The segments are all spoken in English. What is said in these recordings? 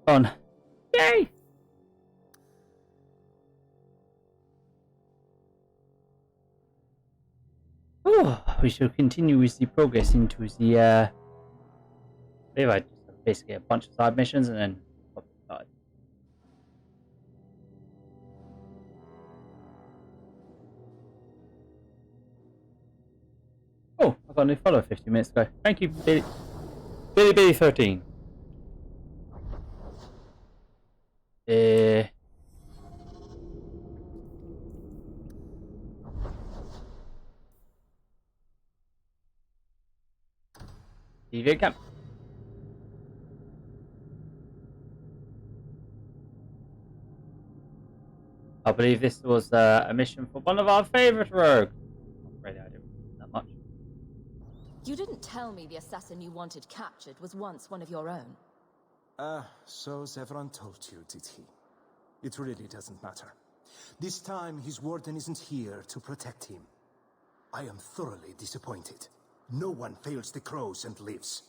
On. Yay! Oh, we shall continue with the progress into the I believe I just have basically a bunch of side missions and then start. Oh, I got a new follower 50 minutes ago. Thank you, Billy 13. TV camp. I believe this was a mission for one of our favorite rogues. Really, I didn't that much. You didn't tell me the assassin you wanted captured was once one of your own. So Zevran told you, did he? It really doesn't matter. This time, his warden isn't here to protect him. I am thoroughly disappointed. No one fails the crows and lives.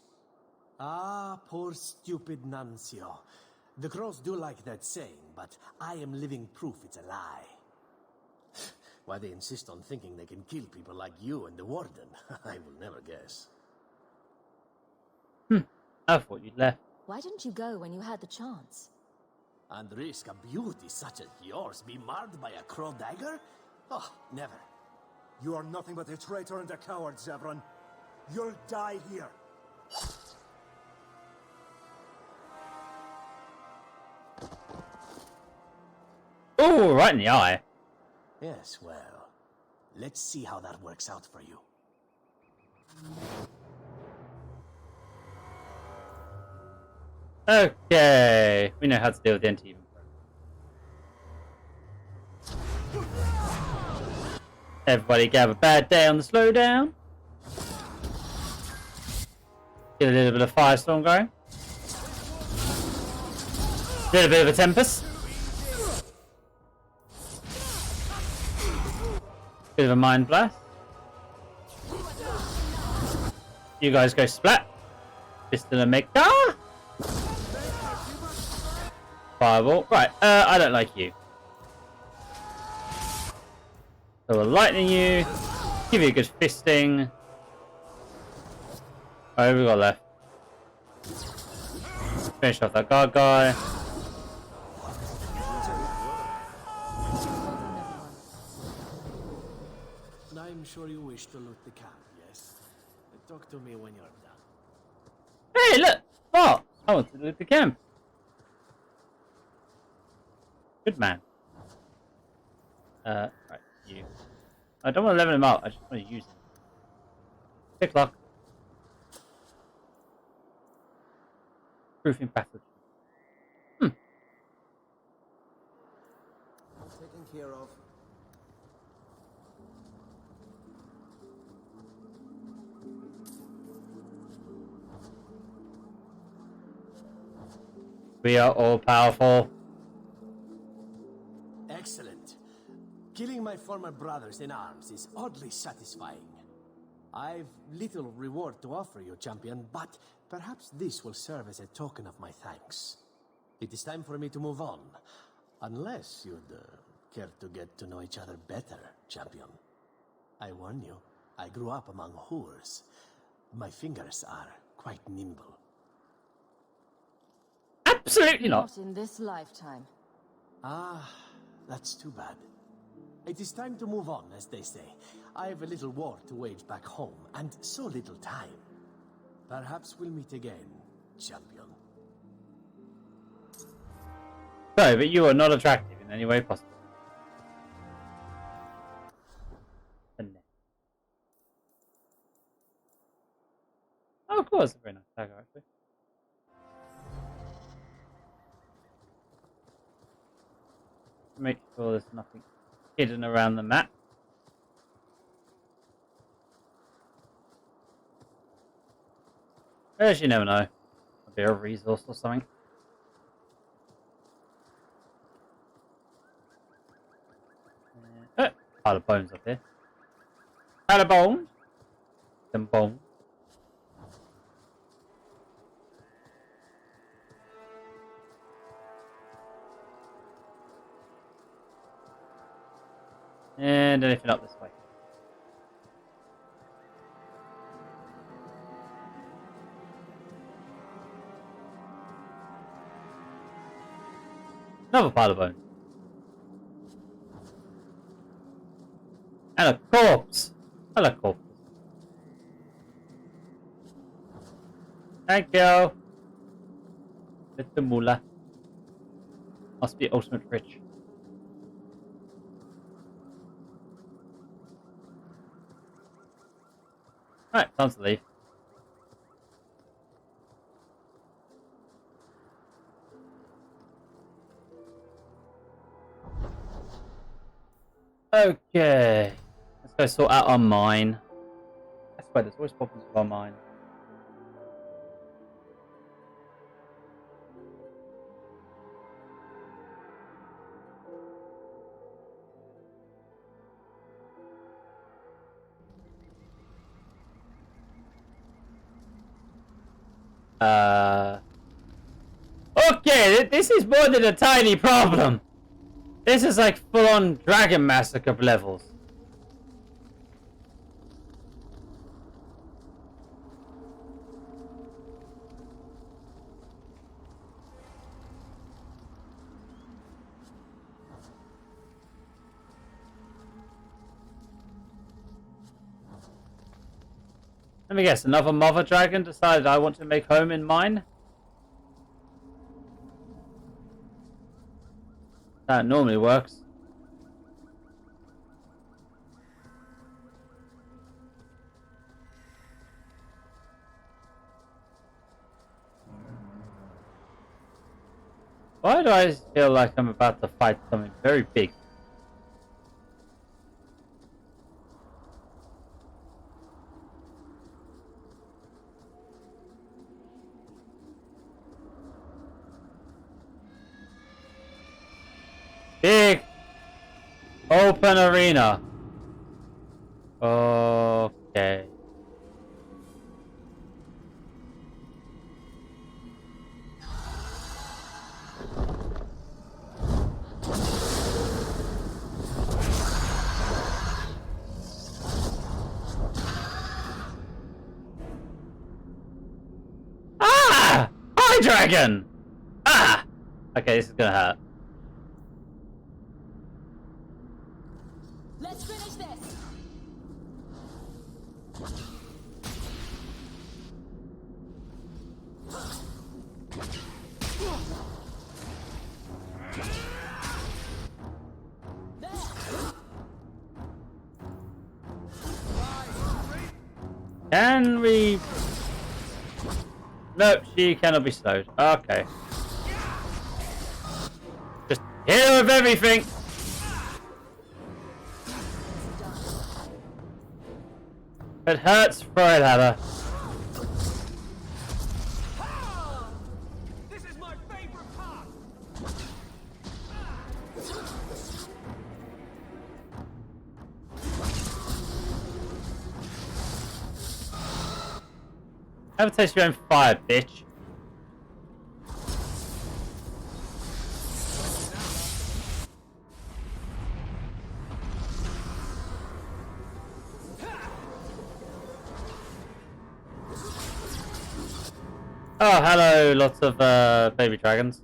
Ah, poor stupid Nuncio. The crows do like that saying, but I am living proof it's a lie. Why they insist on thinking they can kill people like you and the warden, I will never guess. I thought you'd left. Why didn't you go when you had the chance? And risk a beauty such as yours be marred by a crow dagger? Oh, never. You are nothing but a traitor and a coward, Zevran. You'll die here. Oh, right in the eye. Yes, well, let's see how that works out for you. Okay, we know how to deal with the anti-even. Everybody have a bad day on the slowdown. Get a little bit of firestorm going. A little bit of a tempest. Bit of a mind blast. You guys go splat. Pistol and make Fireball. Right, I don't like you. So we'll lightning you. Give you a good fisting. Alright, we got left. Finish off that guard guy. I'm sure you wish to loot the camp, yes? Talk to me when you're done. Hey, look! What? I want to loot the camp. Good man. Right, you. I don't want to level him up, I just want to use him. Pick lock. Proofing passage. Taken care of. We are all powerful. Excellent. Killing my former brothers in arms is oddly satisfying. I've little reward to offer you, champion, but perhaps this will serve as a token of my thanks. It is time for me to move on. Unless you'd care to get to know each other better, champion. I warn you, I grew up among whores. My fingers are quite nimble. Absolutely not. Not in this lifetime. Ah, that's too bad. It is time to move on, as they say. I have a little war to wage back home, and so little time. Perhaps we'll meet again, champion. So, but you are not attractive in any way possible. Oh, of course, a very nice dagger, actually. Make sure there's nothing hidden around the map. As you never know. A bit of resource or something. Pile of bones up here. Pile of bones. Some bones. And anything up this way? Another pile of bones. And a corpse. I like corpses. Thank you. Little Mula. Must be ultimate rich. Right, time to leave. Okay. Let's go sort out our mine. I swear there's always problems with our mine. Okay, this is more than a tiny problem. This is like full-on Dragon Massacre levels. Let me guess, another mother dragon decided I want to make home in mine? That normally works. Why do I feel like I'm about to fight something very big? Big open arena. Okay. Ah! Hi, dragon! Ah! Okay, this is gonna hurt. Let's finish this. Can we... Nope, she cannot be slowed. Okay. Just hit her with everything! It hurts, throw it at her. This is my favorite part. Have a taste of your own fire, bitch. Oh, hello, lots of baby dragons.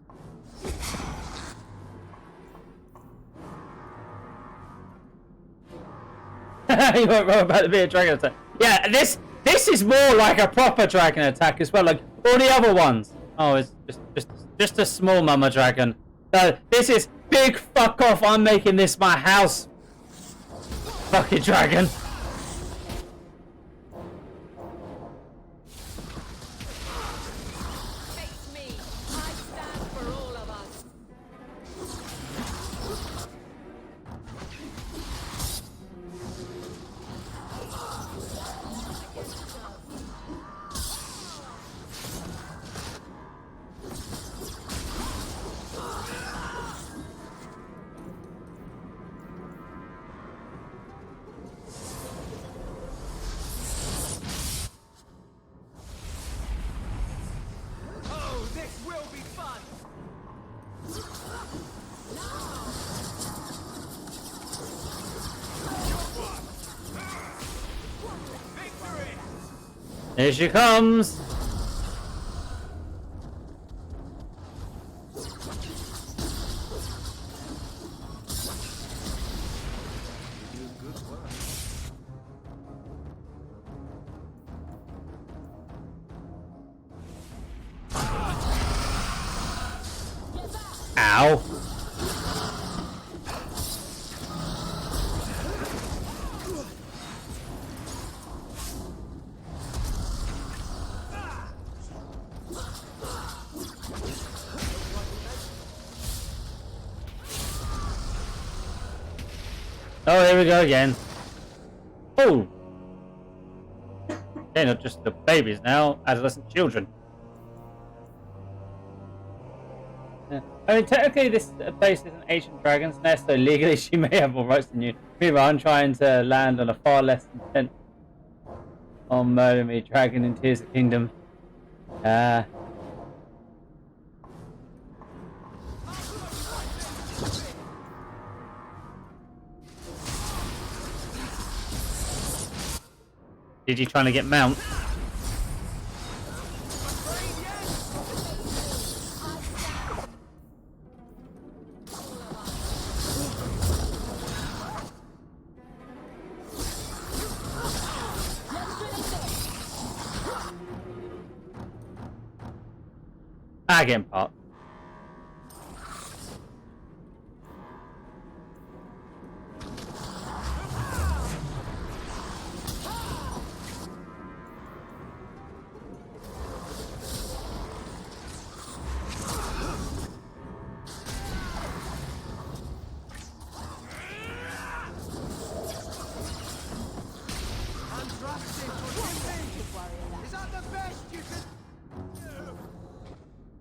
You weren't wrong about it being a dragon attack. Yeah, this is more like a proper dragon attack as well, like all the other ones. Oh, it's just a small mama dragon. This is big fuck off. I'm making this my house. Fucking dragon. Face me. I stand for all of us. Here she comes. Ow. Oh, here we go again. Oh! They're not just the babies now, adolescent children. Yeah. I mean, technically this base is an ancient dragon's nest, so legally she may have more rights than you. Meanwhile, I'm trying to land on a far less intent on Murder Me, Dragon in Tears of Kingdom. Did you trying to get mount? Again, pot.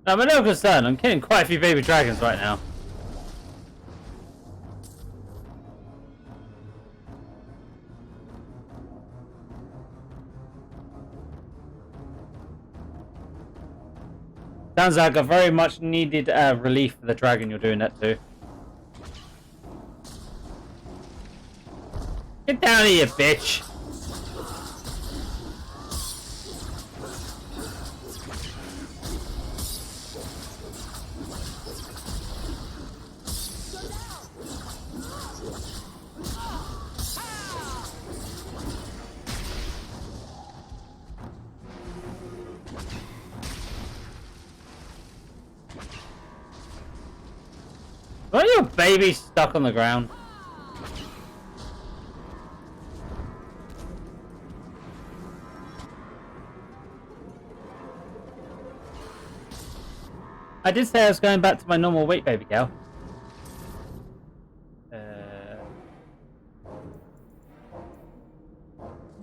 I'm a little concerned. I'm killing quite a few baby dragons right now. Sounds like a very much needed relief for the dragon you're doing that to. Get down here, bitch! Why are your baby stuck on the ground? I did say I was going back to my normal weight, baby girl.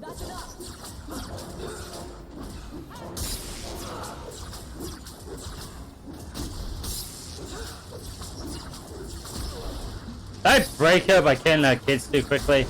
That's enough. Did I break her by killing her kids too quickly?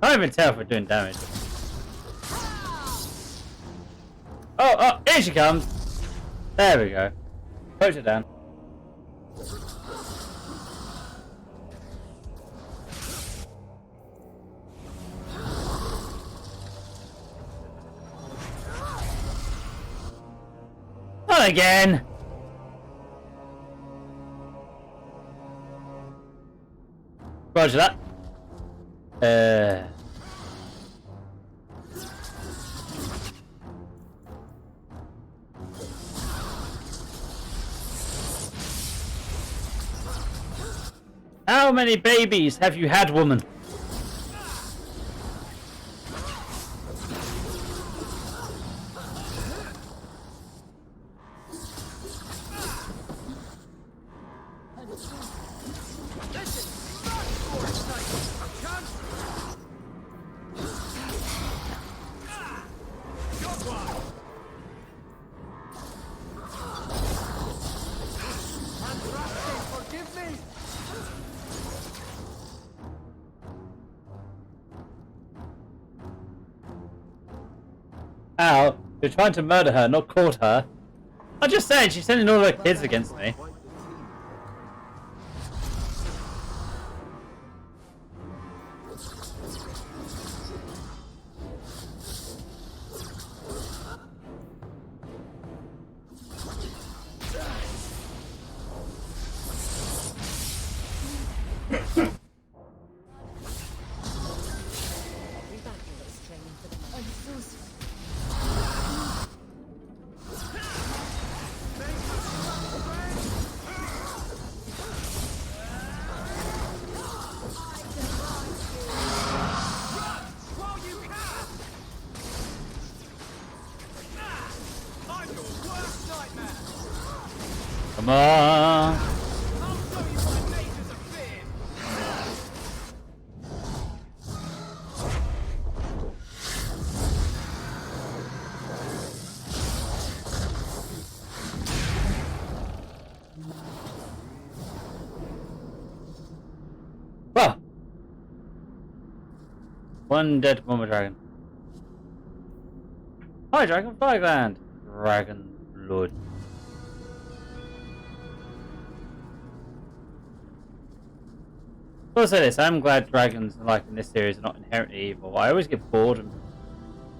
I can't even tell if we're doing damage. Oh, here she comes. There we go. Push her down. Not again. Roger that. How many babies have you had, woman? Ow, you're trying to murder her, not caught her. I'm just saying, she's sending all her kids against me. Come on. Well, one dead Mama Dragon. Hi, Dragonfly Gland. Dragon Blood. I'll say this, I'm glad dragons, like in this series, are not inherently evil. I always get bored when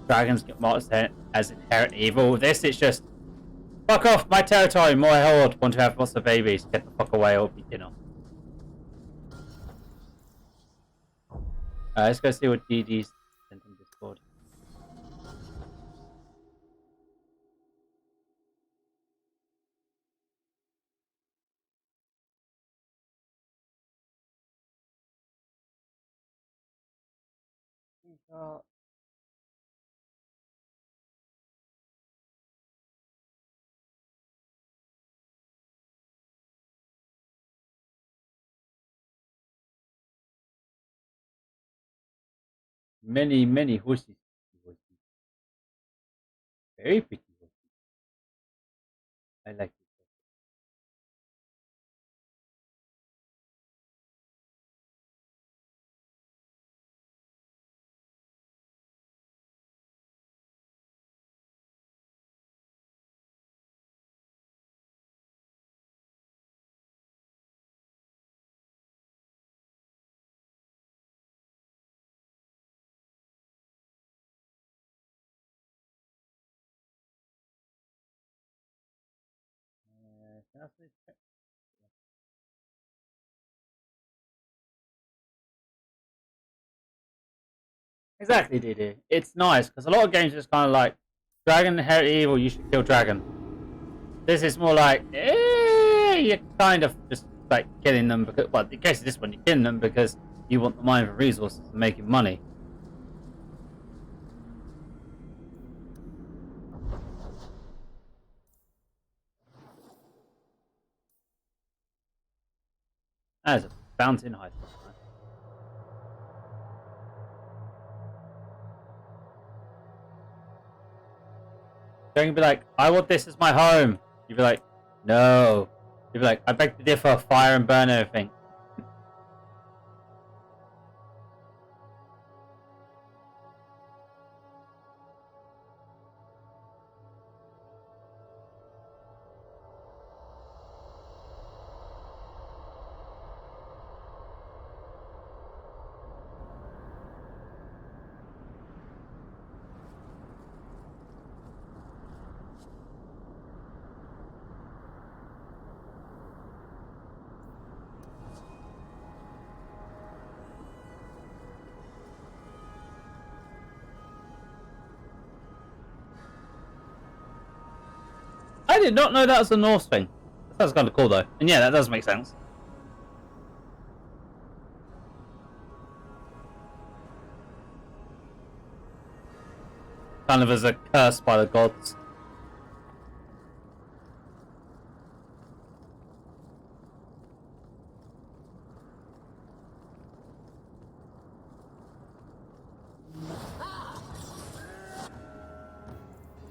dragons get marked as inherently evil. With this, it's just, fuck off my territory, more horde, want to have lots of babies, get the fuck away, or be dinner. Let's go see what DD's sent on Discord. Many horses. Very pretty horses. I like it. Can I please check? Exactly, DD. It's nice because a lot of games are just kind of like dragon inherit evil. You should kill dragon. This is more like you're kind of just like killing them because, well, in the case of this one, you're killing them because you want the mine for resources and making money. That is a fountain high. Dragon be like, I want this as my home. You'd be like, no. You'd be like, I beg to differ, fire and burn everything. I did not know that was a Norse thing. That sounds kind of cool though. And yeah, that does make sense. Kind of as a curse by the gods.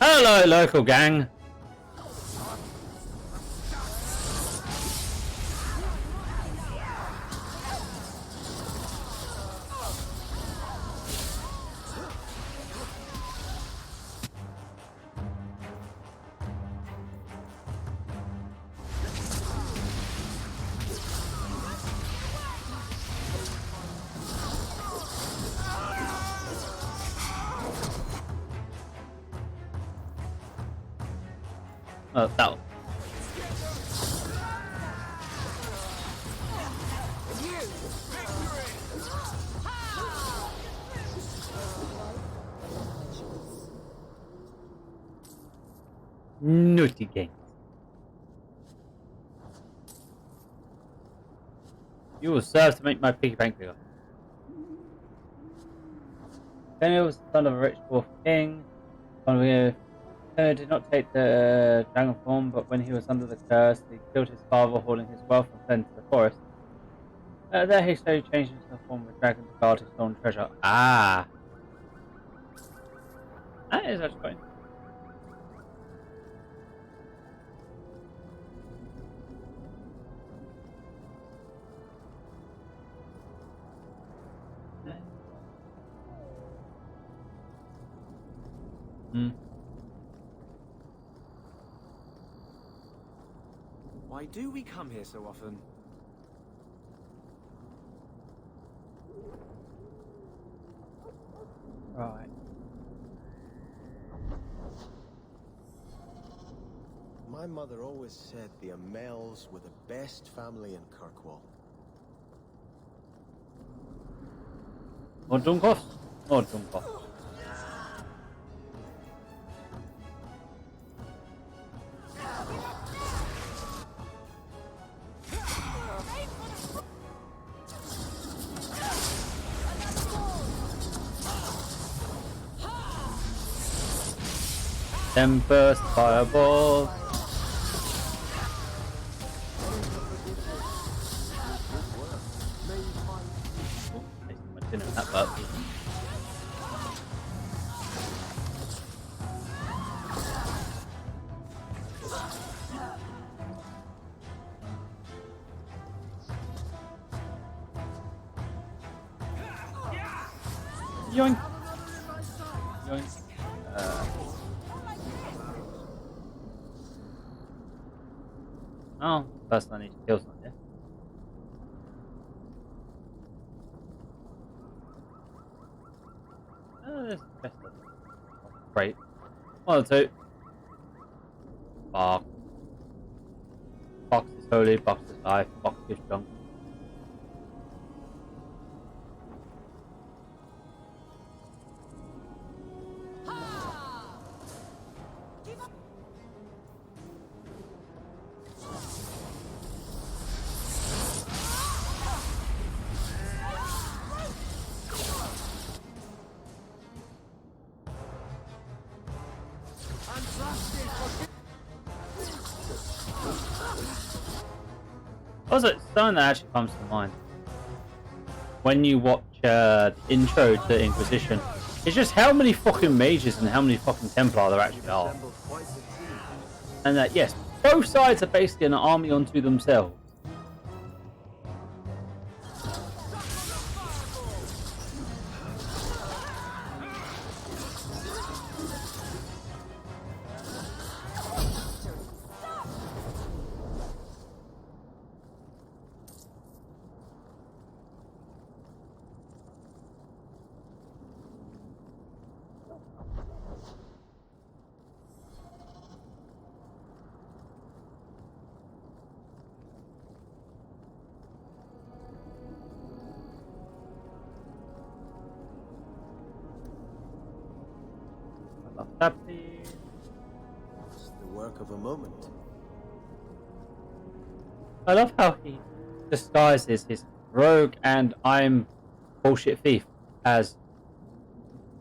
Hello, local gang. Oh, that one. Naughty game. You will serve to make my piggy bank bigger. Daniel was the son of a rich dwarf king. Did not take the dragon form, but when he was under the curse, he killed his father, hoarding his wealth and fled to the forest. There he slowly changed into the form of a dragon to guard his stolen treasure. Ah! That is actually quite Why do we come here so often? Right. My mother always said the Amels were the best family in Kirkwall. More Dunkos? More Dunkos. Tempest, fireball. I didn't have that. Yoink. Yoink. Oh, first I need to kill something. There's the chest. Great. One or two. Box. Box is holy, box is life, box is junk. Also, something that actually comes to mind when you watch the intro to Inquisition, it's just how many fucking mages and how many fucking Templar there actually are. And that, yes, both sides are basically an army unto themselves. It's the work of a moment. I love how he disguises his rogue and I'm bullshit thief as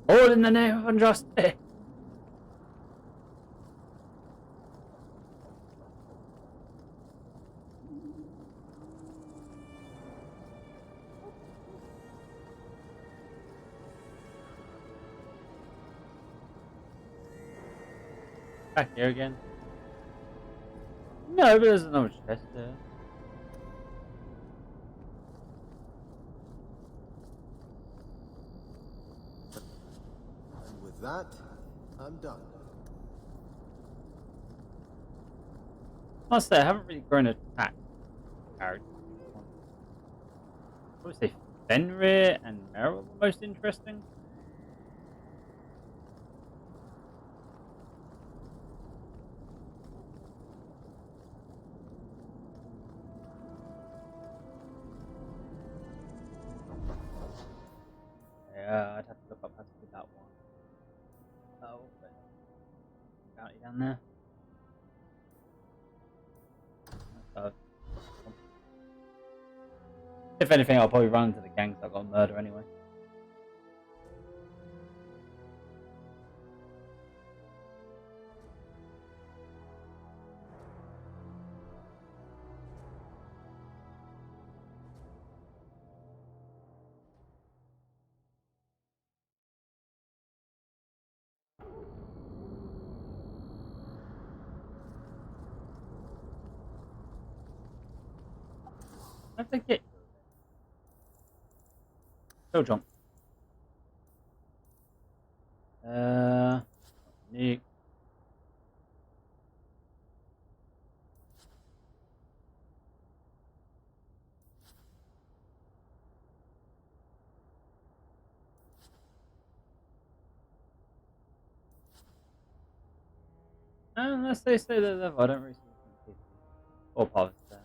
all in the name of injustice. Back here again. No, but there's another chest there. And with that, I'm done. Must say, I haven't really grown a attack character. I would say Fenrir and Meryl the most interesting. down there. If anything, I'll probably run into the gangs I've got murder anyway. I have to get go jump. Neat. Unless they say they're level, I don't really see people or parts there.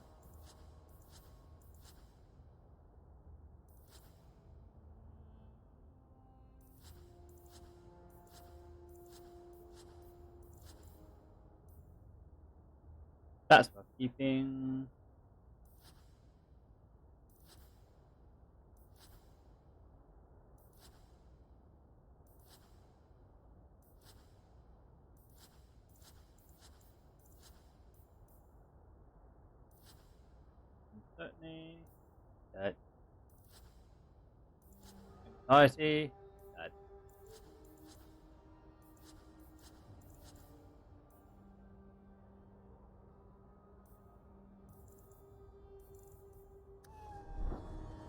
That's worth keeping. Certainly. That. Anxiety. That.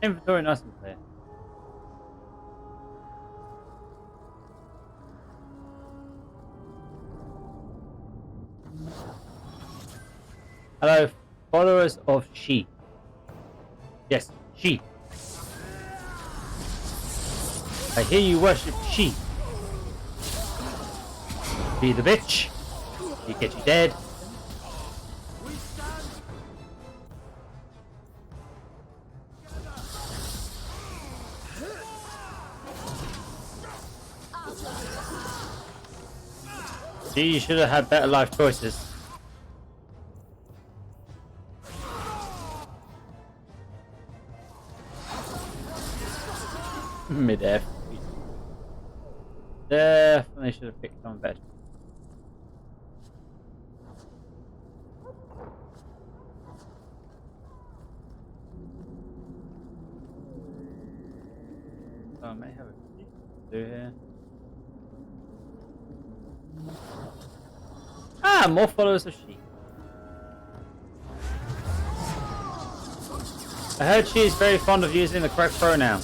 Inventory nice and clear. Hello, followers of She. Yes, She. I hear you worship She. Be the bitch. She get you dead. See, you should have had better life choices. Mid-F. Definitely should have picked on bed. So I may have a few to do here. Ah, more followers of She. I heard she is very fond of using the correct pronoun.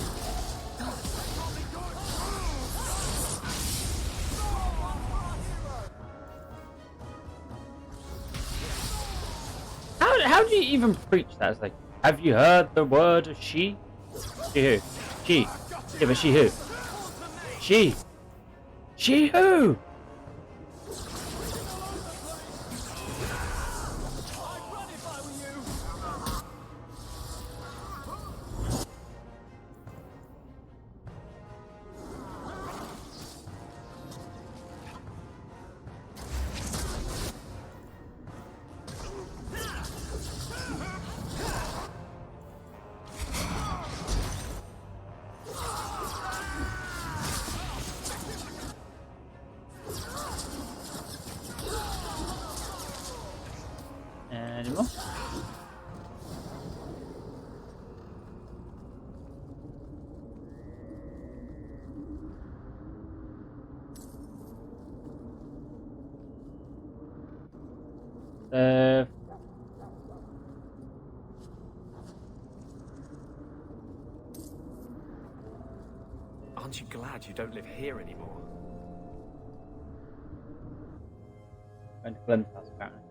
How do you even preach that? It's like, have you heard the word of she? She who? She. Yeah, but she who? She. She who? Anymore? Aren't you glad you don't live here anymore? Going to Glenn's house apparently.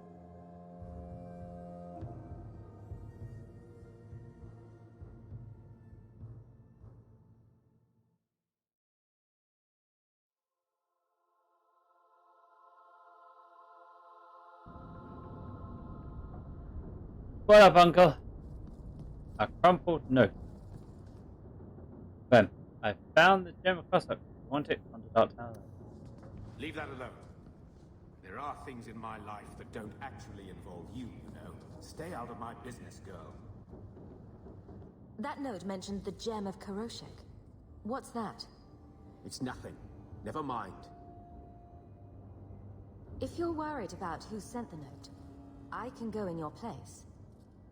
What up, Uncle? A crumpled note. Ben, I found the gem of Cossack. Want it on the Dark Tower. Leave that alone. There There are things in my life that don't actually involve you, you know. Stay out of my business, girl. That note mentioned the gem of Karoshek. What's that? It's nothing. Never mind. If you're worried about who sent the note, I can go in your place.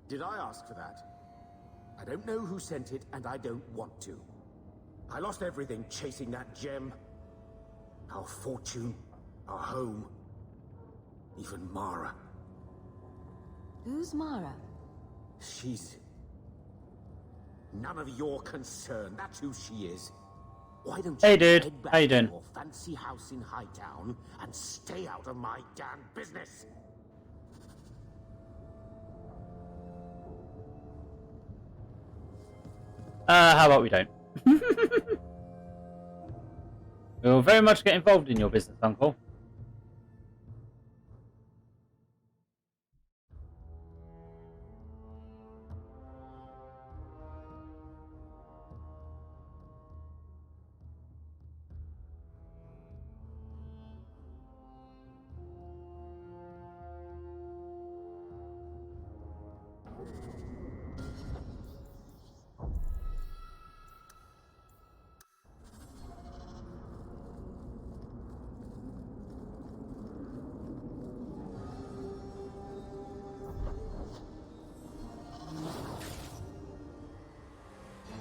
Did I ask for that? I don't know who sent it, and I don't want to. I lost everything chasing that gem. Our fortune, our home, even Mara. Who's Mara? She's... none of your concern. That's who she is. Why don't you Hey, dude. head back How you to doing? your fancy house in Hightown and stay out of my damn business? How about we don't? We'll very much get involved in your business, Uncle.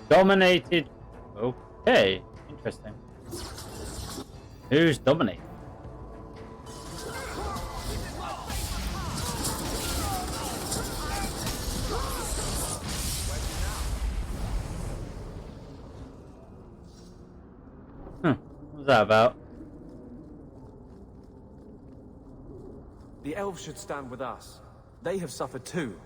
Dominated. Okay, interesting. Who's dominating? What's that about? The elves should stand with us. They have suffered too.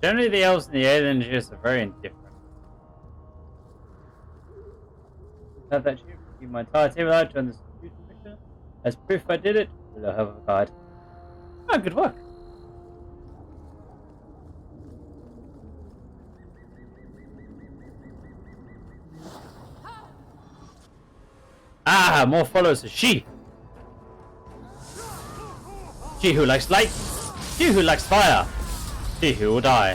Generally, the elves and the aliens are very indifferent. Have that you keep my entire team alive during this mission. As proof I did it, we'll have a guide. Oh, good work. Ah, more followers of she. She who likes light. She who likes fire. She who will die.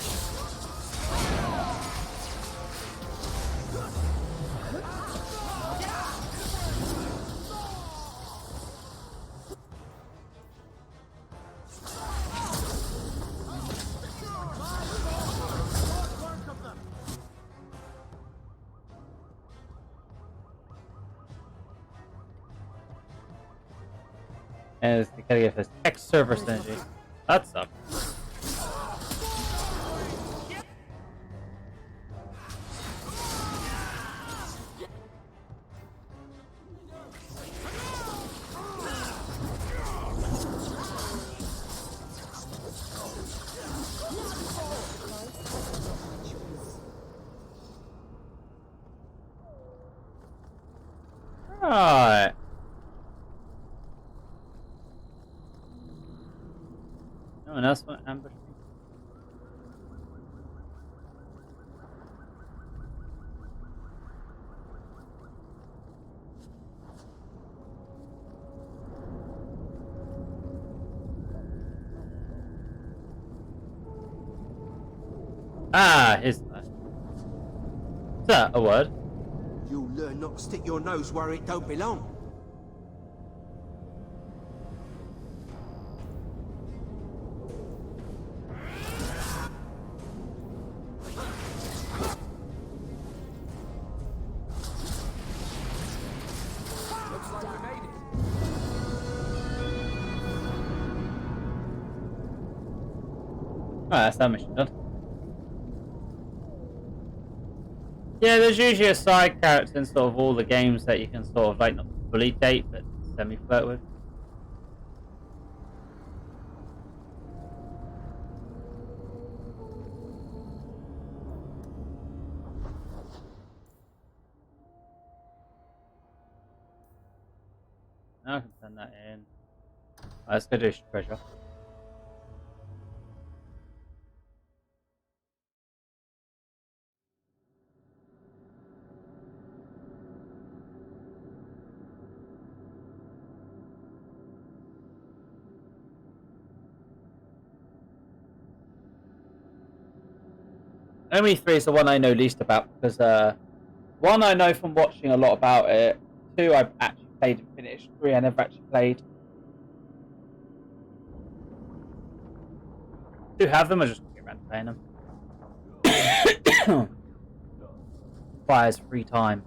And it's gotta get this X server synergy. That sucks. Right. No one else want ambush me? Ah, here's that. Is that a word? You'll learn not to stick your nose where it don't belong. Looks like we made it. Oh, that's that mission done. Yeah, there's usually a side character in sort of all the games that you can sort of like not fully date but semi-flirt with. Now I can send that in. Let's go do treasure. OME3 is the one I know least about because one I know from watching a lot about it. 2 I've actually played and finished. 3 I never actually played. 2 have them, I just get around to playing them. Requires free time.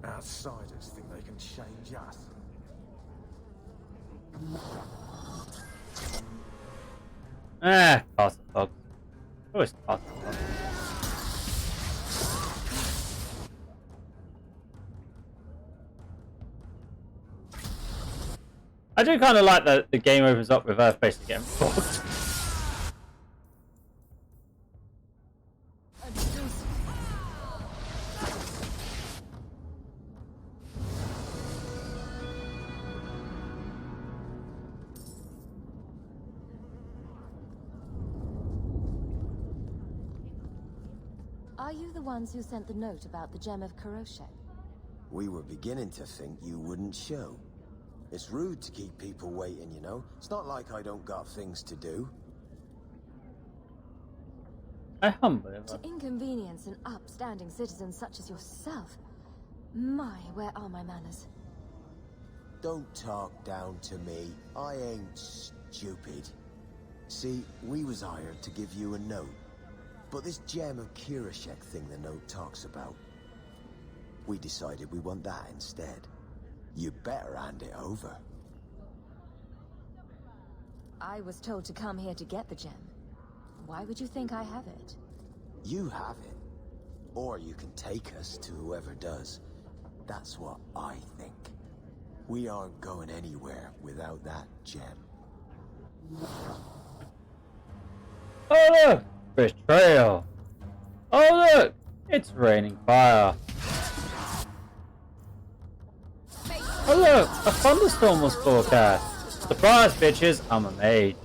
Outsiders think they can change us. Castle Fog. Always Castle Fog. I do kind of like that the game opens up with Earth basically getting fogged. Are you the ones who sent the note about the gem of Kuroshek? We were beginning to think you wouldn't show. It's rude to keep people waiting, you know? It's not like I don't got things to do. I humble To inconvenience an upstanding citizen such as yourself. My, where are my manners? Don't talk down to me. I ain't stupid. See, we was hired to give you a note. But this gem of Kuroshek thing the note talks about, we decided we want that instead. You better hand it over. I was told to come here to get the gem. Why would you think I have it? You have it. Or you can take us to whoever does. That's what I think. We aren't going anywhere without that gem. Oh look! Betrayal! Oh look! It's raining fire. Oh look! A thunderstorm was forecast. Surprise, bitches! I'm a mage.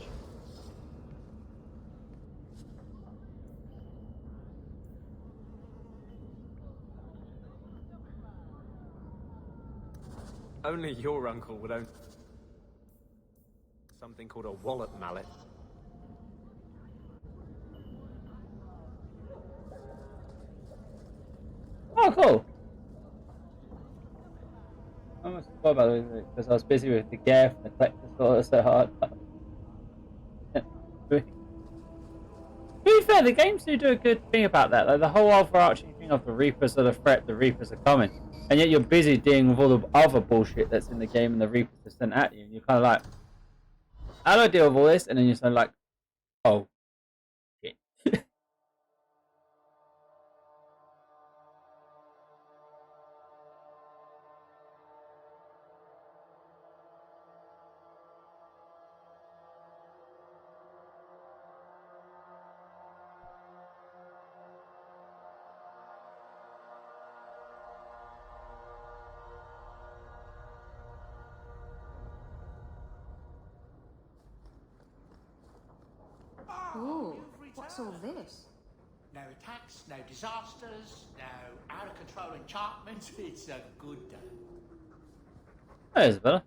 Only your uncle would own something called a wallet mallet. Oh, cool. I almost forgot about it because I was busy with the gear and the collector's sort so hard. To be fair, the games do a good thing about that. Like the whole overarching thing of the Reapers are the threat, the Reapers are coming. And yet you're busy dealing with all the other bullshit that's in the game and the Reapers are sent at you. And you're kind of like, how do I deal with all this? And then you're sort of like, oh, shit. Ooh, what's all this? No attacks, no disasters, no out of control enchantments. It's a good day. That is better.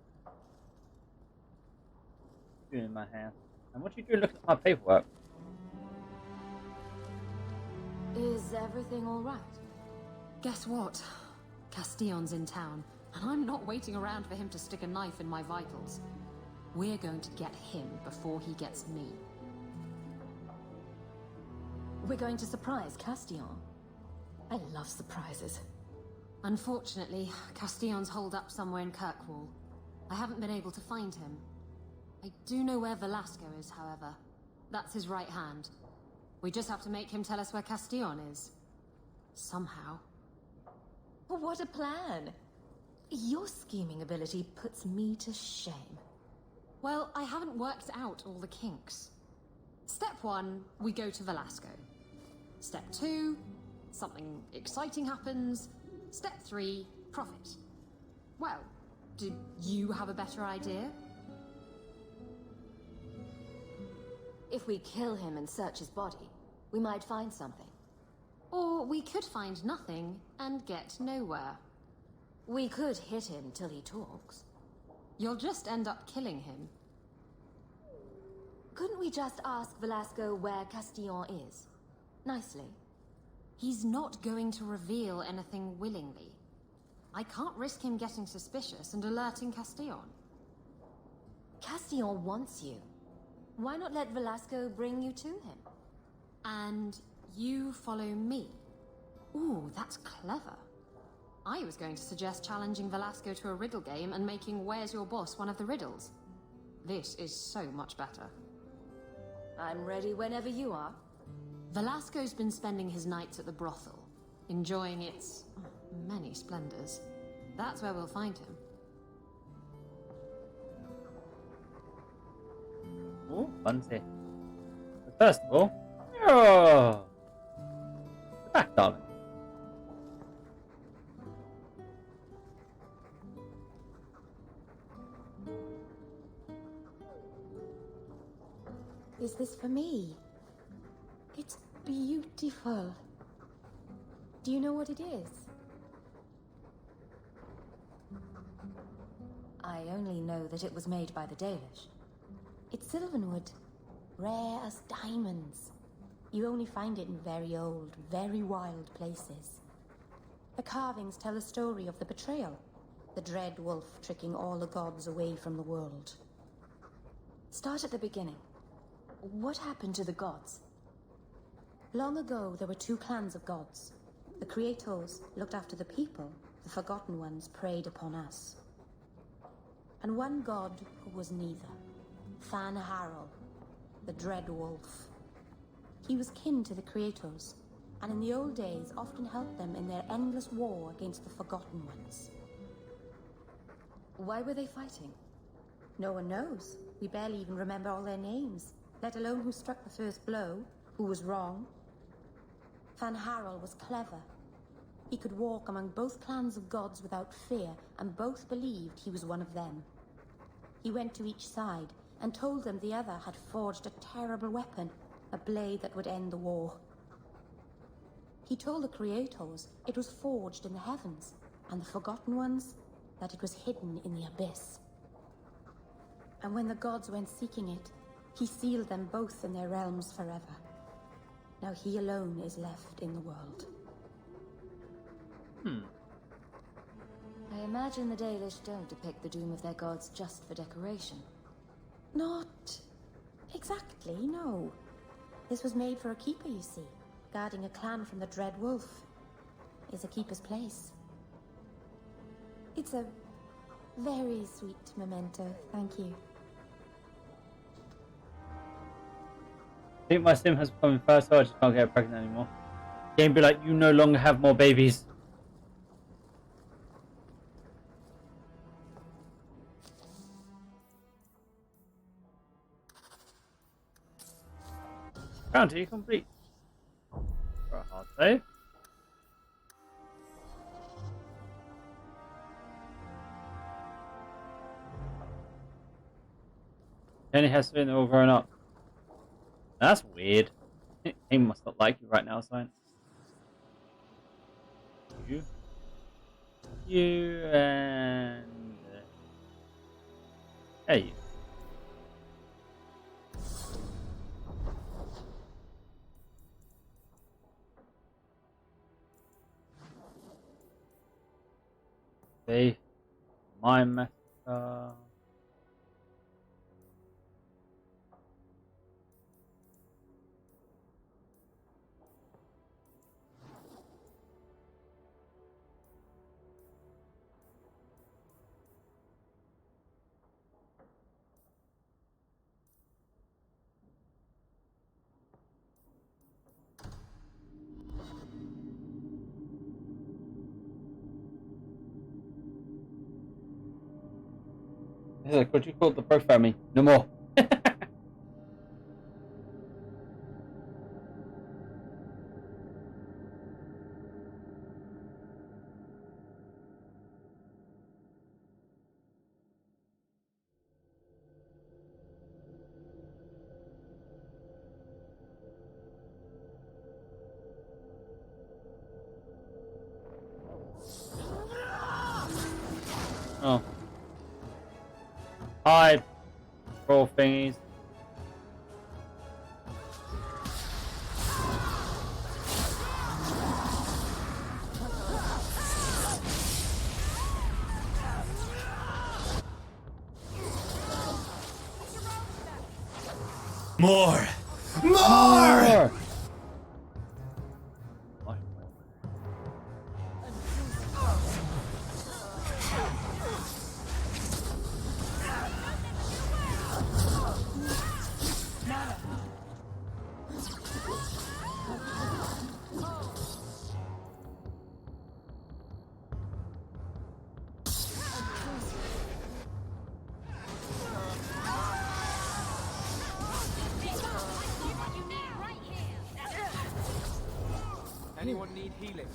In my hand. And what you doing looking at my paperwork? Is everything all right? Guess what? Castillon's in town, and I'm not waiting around for him to stick a knife in my vitals. We're going to get him before he gets me. We're going to surprise Castillon. I love surprises. Unfortunately, Castillon's holed up somewhere in Kirkwall. I haven't been able to find him. I do know where Velasco is, however. That's his right hand. We just have to make him tell us where Castillon is. Somehow. What a plan! Your scheming ability puts me to shame. Well, I haven't worked out all the kinks. Step 1, we go to Velasco. Step 2, something exciting happens. Step 3, profit. Well, did you have a better idea? If we kill him and search his body, we might find something. Or we could find nothing and get nowhere. We could hit him till he talks. You'll just end up killing him. Couldn't we just ask Velasco where Castillon is? Nicely. He's not going to reveal anything willingly. I can't risk him getting suspicious and alerting Castillon. Castillon wants you. Why not let Velasco bring you to him? And you follow me? Ooh, that's clever. I was going to suggest challenging Velasco to a riddle game and making Where's Your Boss one of the riddles. This is so much better. I'm ready whenever you are. Velasco's been spending his nights at the brothel, enjoying its many splendors. That's where we'll find him. Oh, fancy. But first of all, oh, back, darling. Is this for me? It's beautiful. Do you know what it is? I only know that it was made by the Dalish. It's sylvanwood, rare as diamonds. You only find it in very old, very wild places. The carvings tell a story of the betrayal, the dread wolf tricking all the gods away from the world. Start at the beginning. What happened to the gods? Long ago, there were two clans of gods. The Creators looked after the people, the Forgotten Ones preyed upon us. And one god who was neither. Fan Harel, the Dread Wolf. He was kin to the Creators, and in the old days often helped them in their endless war against the Forgotten Ones. Why were they fighting? No one knows. We barely even remember all their names, let alone who struck the first blow, who was wrong. Fan Harel was clever. He could walk among both clans of gods without fear, and both believed he was one of them. He went to each side and told them the other had forged a terrible weapon, a blade that would end the war. He told the Creators it was forged in the heavens, and the Forgotten Ones that it was hidden in the abyss. And when the gods went seeking it, he sealed them both in their realms forever. Now he alone is left in the world. I imagine the Dalish don't depict the doom of their gods just for decoration. Not exactly, no. This was made for a keeper, you see. Guarding a clan from the Dread Wolf is a keeper's place. It's a very sweet memento, thank you. I think my sim has become first, so I just can't get pregnant anymore. Game be like, you no longer have more babies. Bounty complete. For a hard save. Penny has been all grown up. That's weird. He must not like you right now, Science. You and hey. Okay, my master. This is like what you call the birth family. No more. Oh. Hi, troll thingies. More! More! Anyone need healing?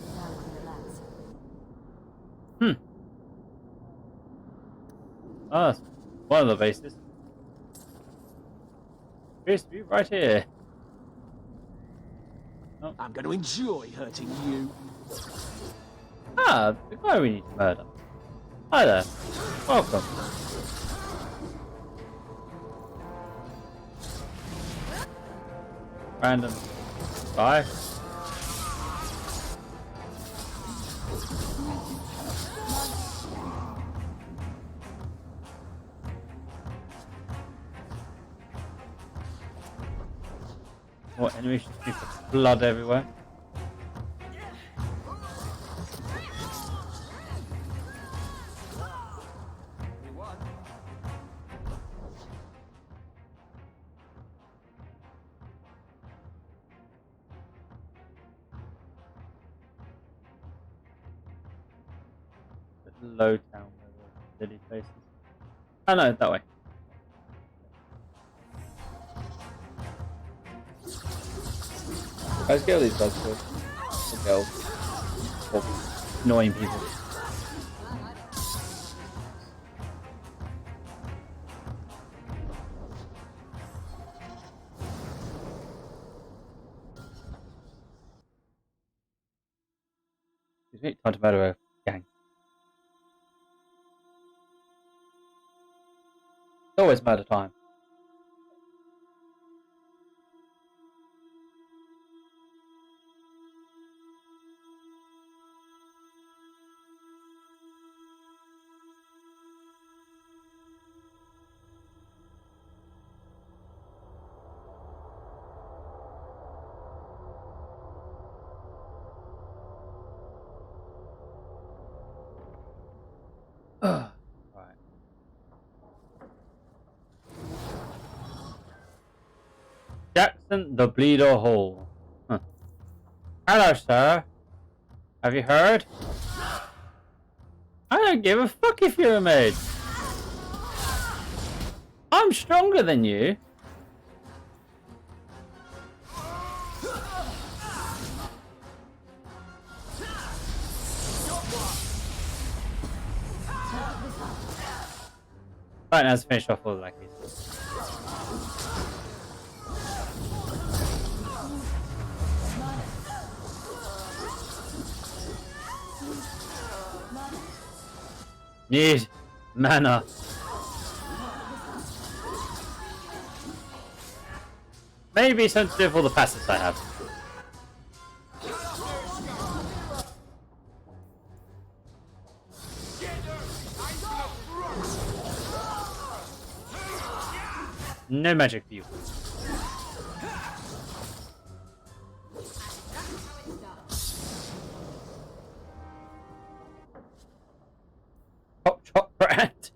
Oh, that's one of the bases. Appears to be right here. Oh. I'm going to enjoy hurting you. Ah, the guy we need to murder. Hi there. Welcome. Random guy. What enemies just need blood everywhere? Low town where the lily places. Oh no, that way. Let's kill these guys first. Or girls. Or annoying people. Excuse me, time to murder a gang. It's always murder time. Right. Jackson the Bleeder Hall. Huh. Hello, sir. Have you heard? I don't give a fuck if you're a maid. I'm stronger than you. Right, now let's finish off all the lackeys. Need mana. Maybe something to do with all the passives I have. No magic for you. Hot shot brand.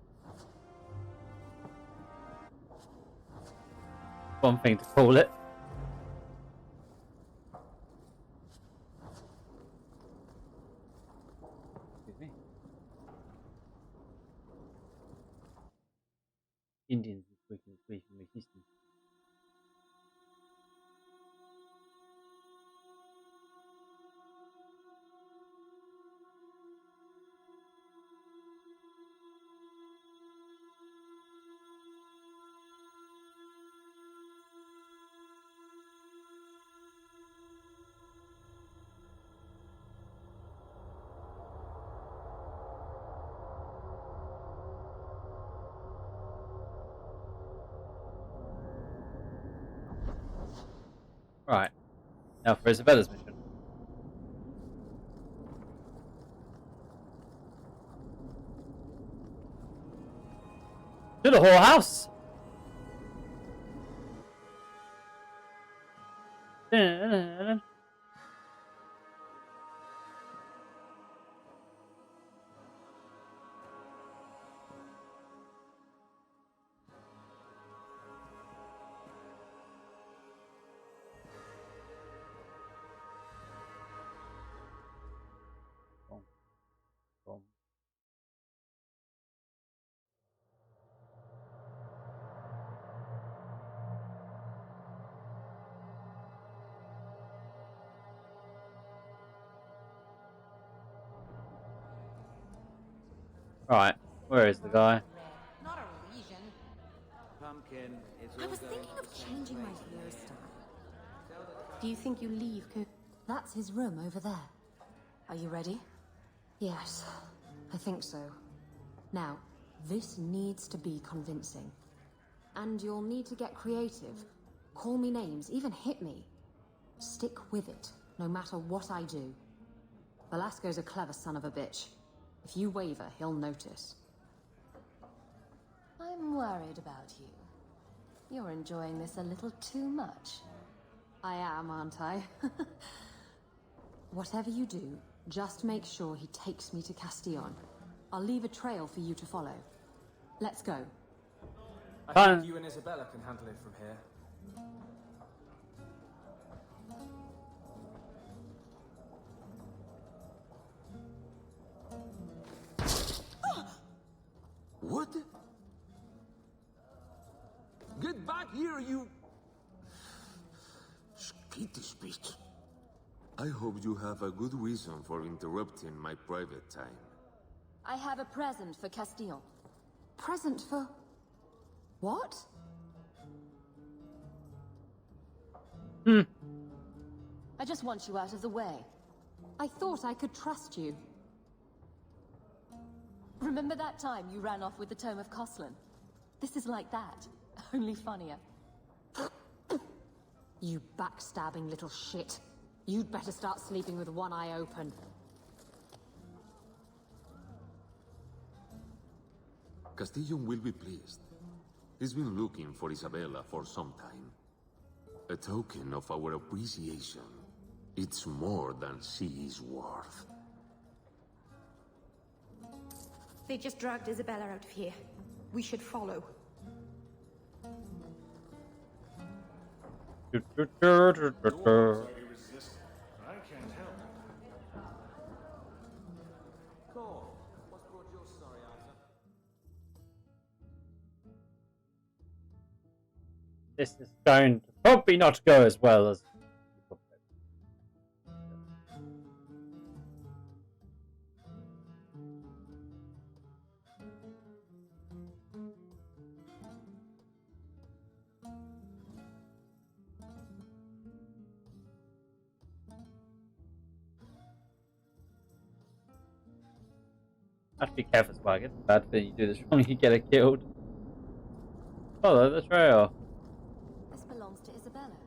One thing to call it. Excuse me. Indians is speaking resistance. Right. Now for Isabella's mission. To the whorehouse! Right, where is the guy? Not a lesion. Pumpkin, it's I was thinking of changing my hairstyle. Do you think you leave, That's his room over there. Are you ready? Yes, I think so. Now, this needs to be convincing. And you'll need to get creative. Call me names, even hit me. Stick with it, no matter what I do. Velasco's a clever son of a bitch. If you waver, he'll notice. I'm worried about you. You're enjoying this a little too much. I am, aren't I? Whatever you do, just make sure he takes me to Castillon. I'll leave a trail for you to follow. Let's go. I think you and Isabella can handle it from here. What? Get back here, you... Skittish bitch. I hope you have a good reason for interrupting my private time. I have a present for Castillon. Present for... what? I just want you out of the way. I thought I could trust you. Remember that time you ran off with the Tome of Coslin? This is like that, only funnier. You backstabbing little shit. You'd better start sleeping with one eye open. Castillon will be pleased. He's been looking for Isabella for some time. A token of our appreciation. It's more than she is worth. They just dragged Isabella out of here. We should follow. I can't help it. Cool. What's brought your story, Arthur? This is going to probably not go as well as... Have to be careful, Spike. It's a bad thing you do this wrong, you get it killed. Follow the trail. This belongs to Isabella.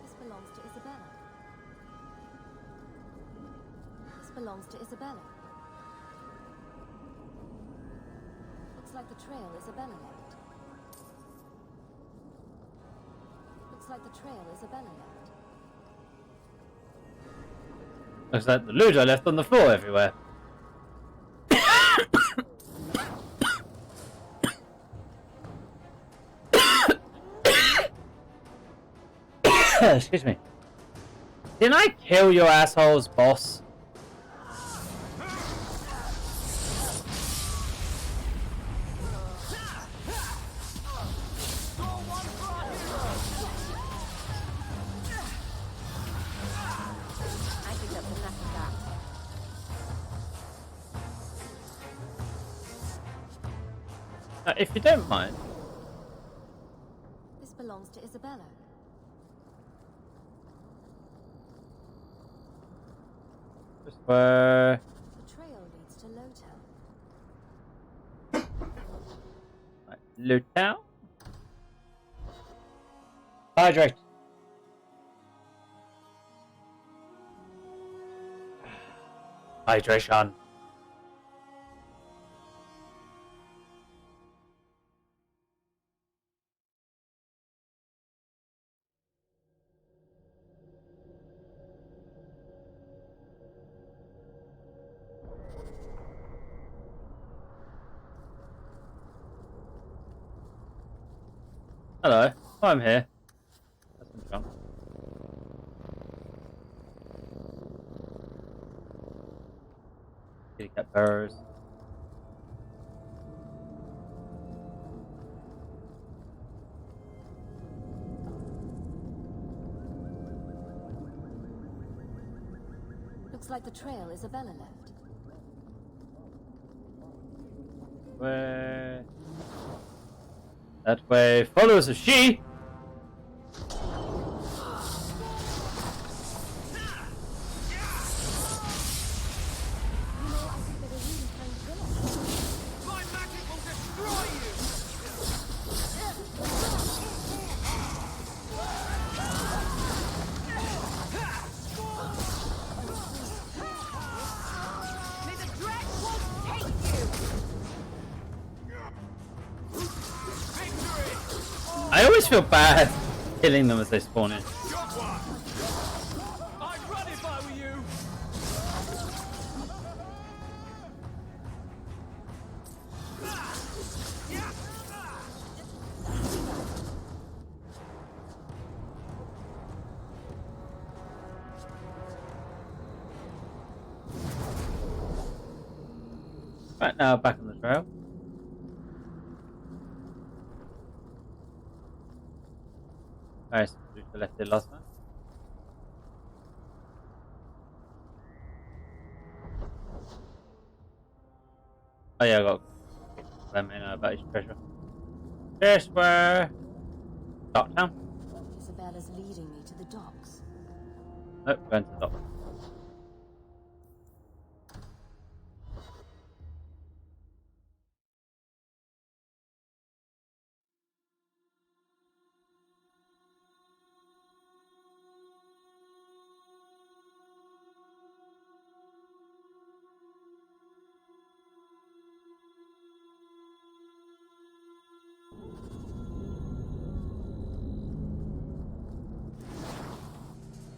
This belongs to Isabella. This belongs to Isabella. Looks like the trail Isabella left. Looks like the trail Isabella left. Looks like the loot I left on the floor everywhere. Excuse me. Didn't I kill your asshole's boss? If you don't mind. This belongs to Isabella. Just where... The trail leads to Lowtown. Right, Lowtown? Hydrate. Hydration. Hello. Oh, I'm here. That's some jump. Kitty cat burrows. Looks like the trail Isabella left. Where? That way follows a she. I always feel bad killing them as they spawn in. I'd run if I were you. Right now, back on the trail. Nice, we left it last time. Oh yeah, I got. Let me know about his treasure. This way. Docktown. Isabella's leading me to the docks. Nope, going to the dock.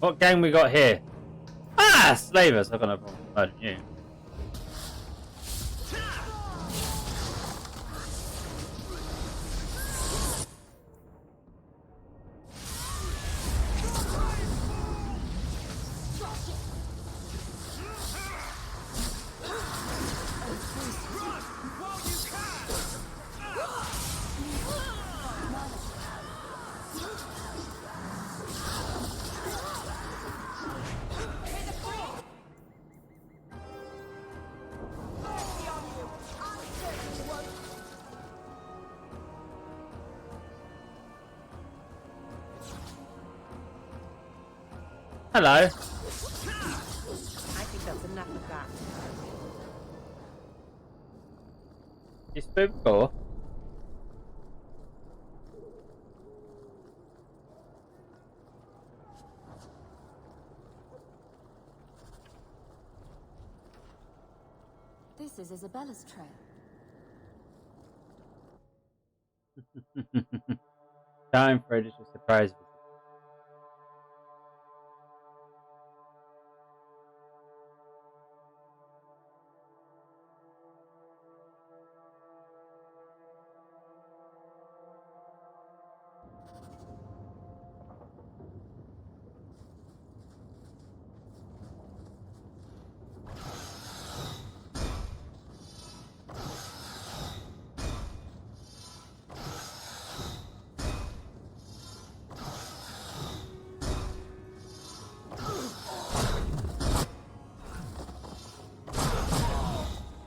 What gang we got here? Ah, slavers! I've got no problem fighting you. Hello. I think that's enough of that. You spoke before? This is Isabella's trail. Time for it to surprise me.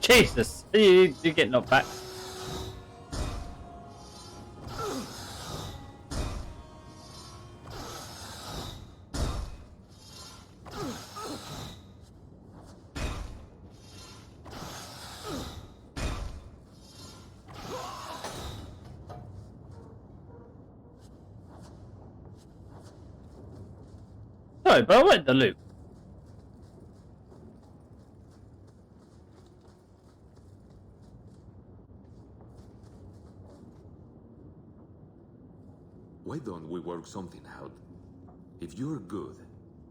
Jesus, you get knocked back. Sorry, but I want the loot. Why don't we work something out? If you're good,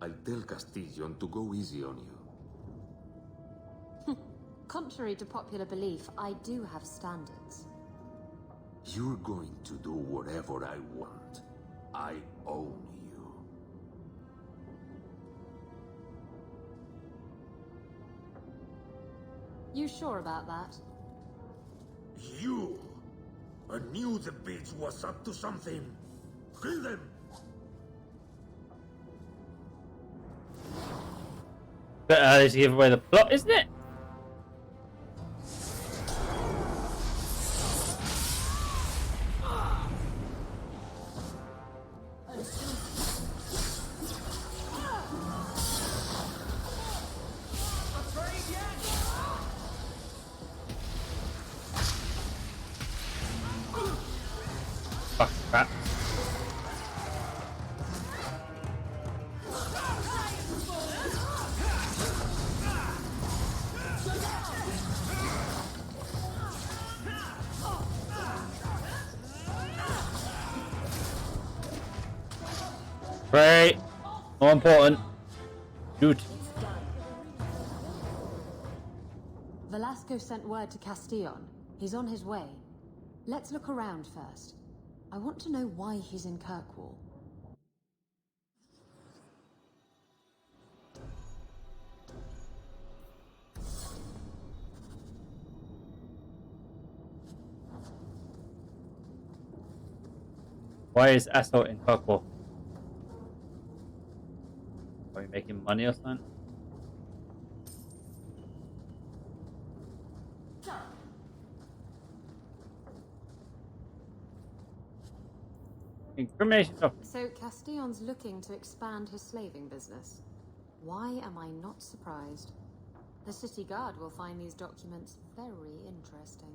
I'll tell Castillon to go easy on you. Contrary to popular belief, I do have standards. You're going to do whatever I want. I own you. You sure about that? You! I knew the bitch was up to something. Kill them! But this give away the plot, isn't it? Fuck crap. Right. More important. Shoot. Velasco sent word to Castillon. He's on his way. Let's look around first. I want to know why he's in Kirkwall. Why is Assault in Kirkwall? Are you making money or something? Incrimination of So Castillon's looking to expand his slaving business. Why am I not surprised? The city guard will find these documents very interesting.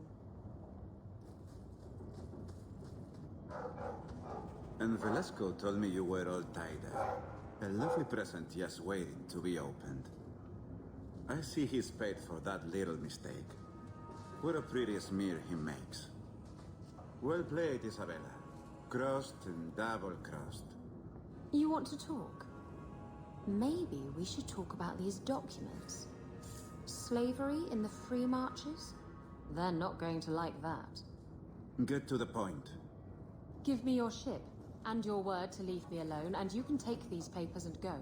And Velasco told me you were all tied up. A lovely present just waiting to be opened. I see he's paid for that little mistake. What a pretty smear he makes. Well played, Isabella. Crossed and double-crossed. You want to talk? Maybe we should talk about these documents. Slavery in the free marches? They're not going to like that. Get to the point. Give me your ship, and your word to leave me alone, and you can take these papers and go.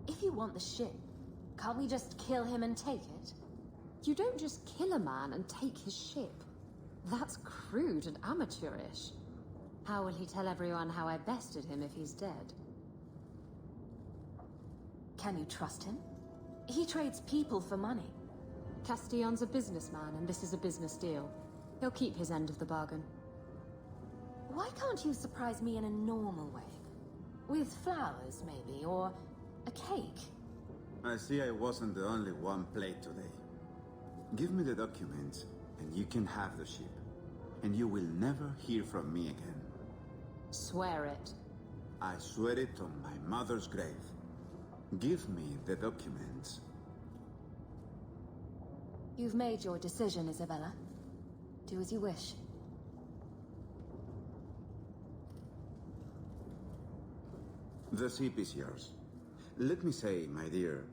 If you want the ship, can't we just kill him and take it? You don't just kill a man and take his ship. That's crude and amateurish. How will he tell everyone how I bested him if he's dead? Can you trust him? He trades people for money. Castillon's a businessman, and this is a business deal. He'll keep his end of the bargain. Why can't you surprise me in a normal way? With flowers, maybe, or a cake? I see I wasn't the only one played today. Give me the documents, and you can have the ship. And you will never hear from me again. Swear it. I swear it on my mother's grave. Give me the documents. You've made your decision, Isabella. Do as you wish. The ship is yours. Let me say, my dear,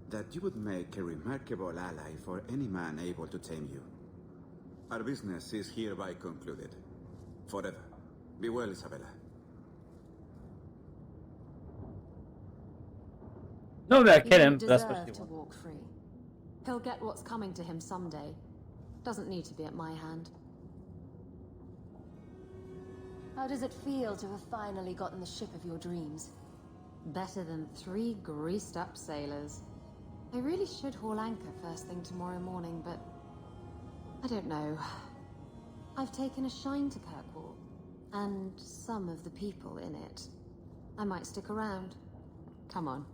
that you would make a remarkable ally for any man able to tame you. Our business is hereby concluded. Forever. Be well, Isabella. No, I'm gonna kill He him, but that's what deserve she to wants. walk free. He'll get what's coming to him someday. Doesn't need to be at my hand. How does it feel to have finally gotten the ship of your dreams? Better than 3 greased-up sailors. I really should haul anchor first thing tomorrow morning, but I don't know. I've taken a shine to Kirkwall, and some of the people in it. I might stick around. Come on.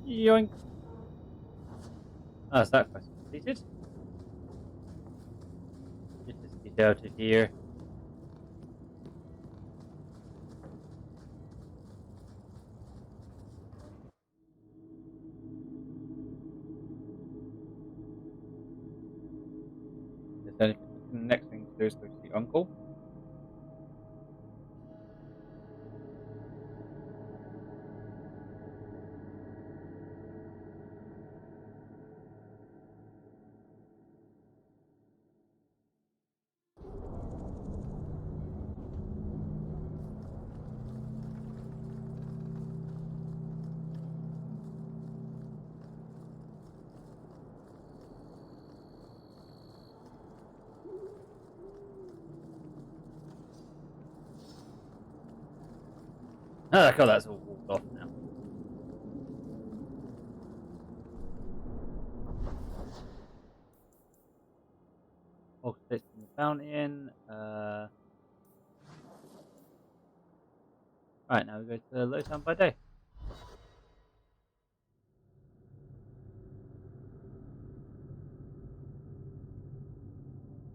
Yoink. Oh, is that quest completed? Just get out of here. Is that The next thing to do is go to the uncle. Oh, cool, that's all walled off now. Oh, it's in the fountain. Right, now we go to Lowtown by day.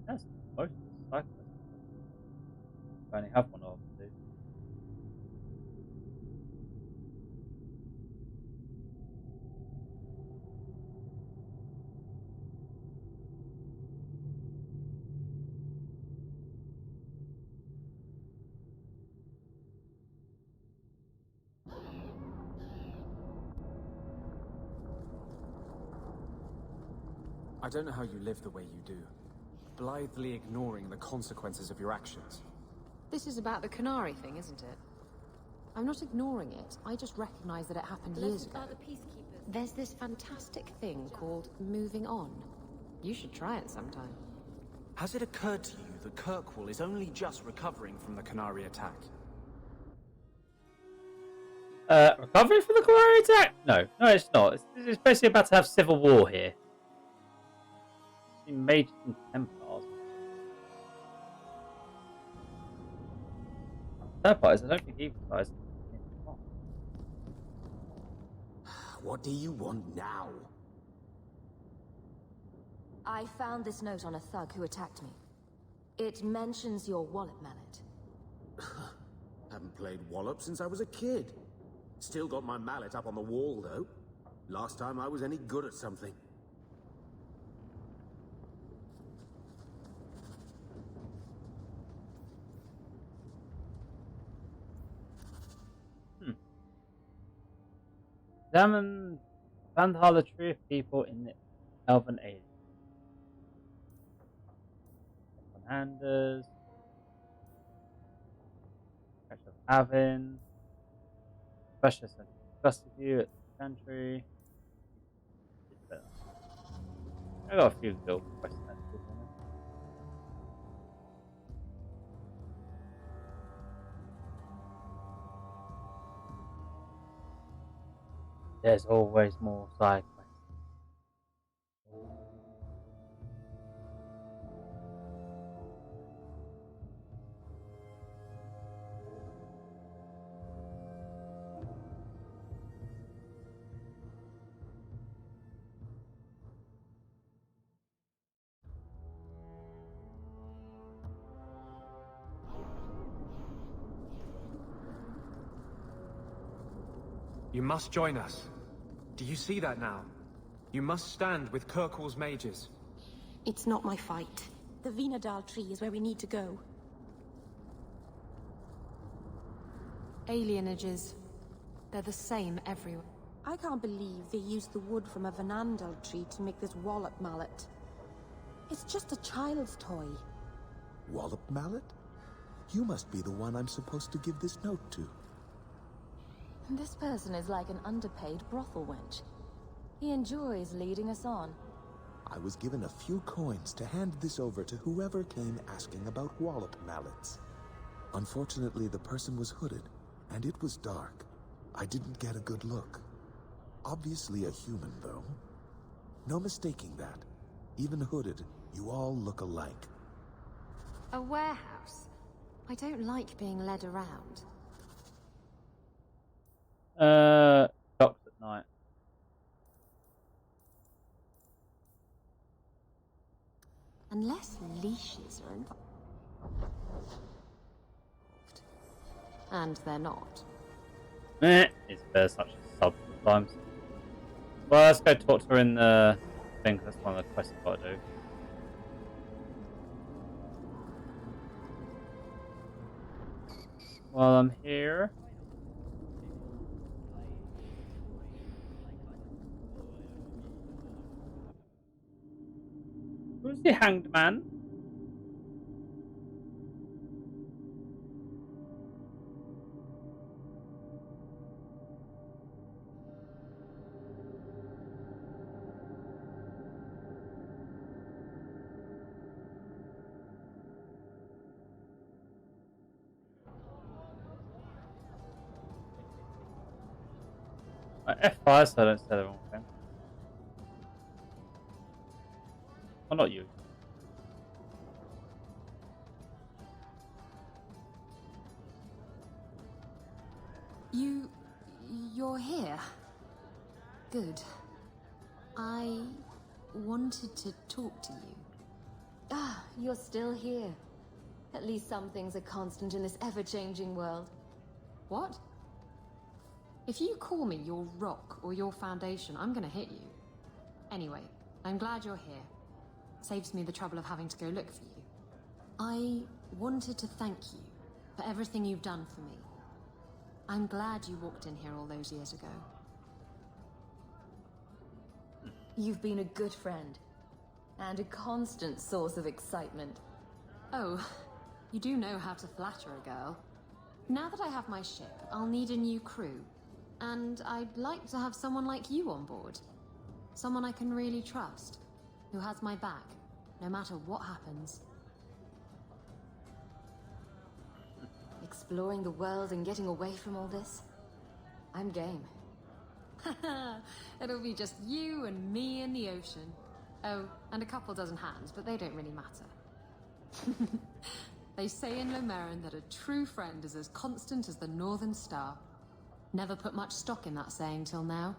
That's most of the cyclists. I only have one of them. I don't know how you live the way you do, blithely ignoring the consequences of your actions. This is about the Canary thing, isn't it? I'm not ignoring it. I just recognize that it happened years ago. The peacekeepers. There's this fantastic thing called moving on. You should try it sometime. Has it occurred to you that Kirkwall is only just recovering from the Canary attack? Recovery from the Canary attack? No, it's not. It's basically about to have civil war here. Mages and Templars. Third part is I don't think evil guys. What do you want now? I found this note on a thug who attacked me. It mentions your wallet mallet. Haven't played Wallop since I was a kid. Still got my mallet up on the wall, though. Last time I was any good at something. Examine Vandhala tree of people in the Elven Age. Handers. Catch of Avin. Specialist and disgusted you at the Chantry. I got a few guild quests on it. There's always more side quests. You must join us. Do you see that now? You must stand with Kirkwall's mages. It's not my fight. The Vinadal tree is where we need to go. Alienages. They're the same everywhere. I can't believe they used the wood from a Vanandal tree to make this wallop mallet. It's just a child's toy. Wallop mallet? You must be the one I'm supposed to give this note to. This person is like an underpaid brothel wench. He enjoys leading us on. I was given a few coins to hand this over to whoever came asking about wallop mallets. Unfortunately, the person was hooded, and it was dark. I didn't get a good look. Obviously a human, though. No mistaking that. Even hooded, you all look alike. A warehouse? I don't like being led around. Docks at night. Unless leashes are involved. And they're not. It's such a sub sometimes. Well, let's go talk to her in the thing, 'cause that's one of the quests I've got to do. while I'm here. Who's the hanged man? F5 so I don't say the wrong thing. Oh, not you. You're here. Good. I wanted to talk to you. Ah, you're still here. At least some things are constant in this ever-changing world. What? If you call me your rock or your foundation, I'm gonna hit you. Anyway, I'm glad you're here. Saves me the trouble of having to go look for you. I wanted to thank you for everything you've done for me. I'm glad you walked in here all those years ago. You've been a good friend. And a constant source of excitement. Oh, you do know how to flatter a girl. Now that I have my ship, I'll need a new crew. And I'd like to have someone like you on board. Someone I can really trust. Who has my back, no matter what happens. Exploring the world and getting away from all this? I'm game. It'll be just you and me in the ocean. Oh, and a couple dozen hands, but they don't really matter. They say in Lomerin that a true friend is as constant as the Northern Star. Never put much stock in that saying till now.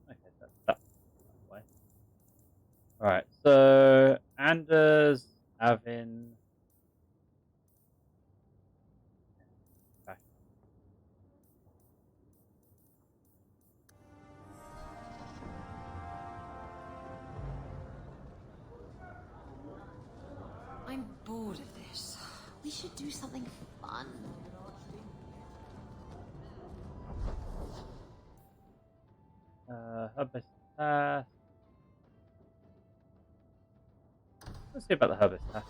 Okay, that's that way. Alright, so Anders, Avin. I'm bored of this. We should do something fun. Herbist task. Let's see about the Herbist task.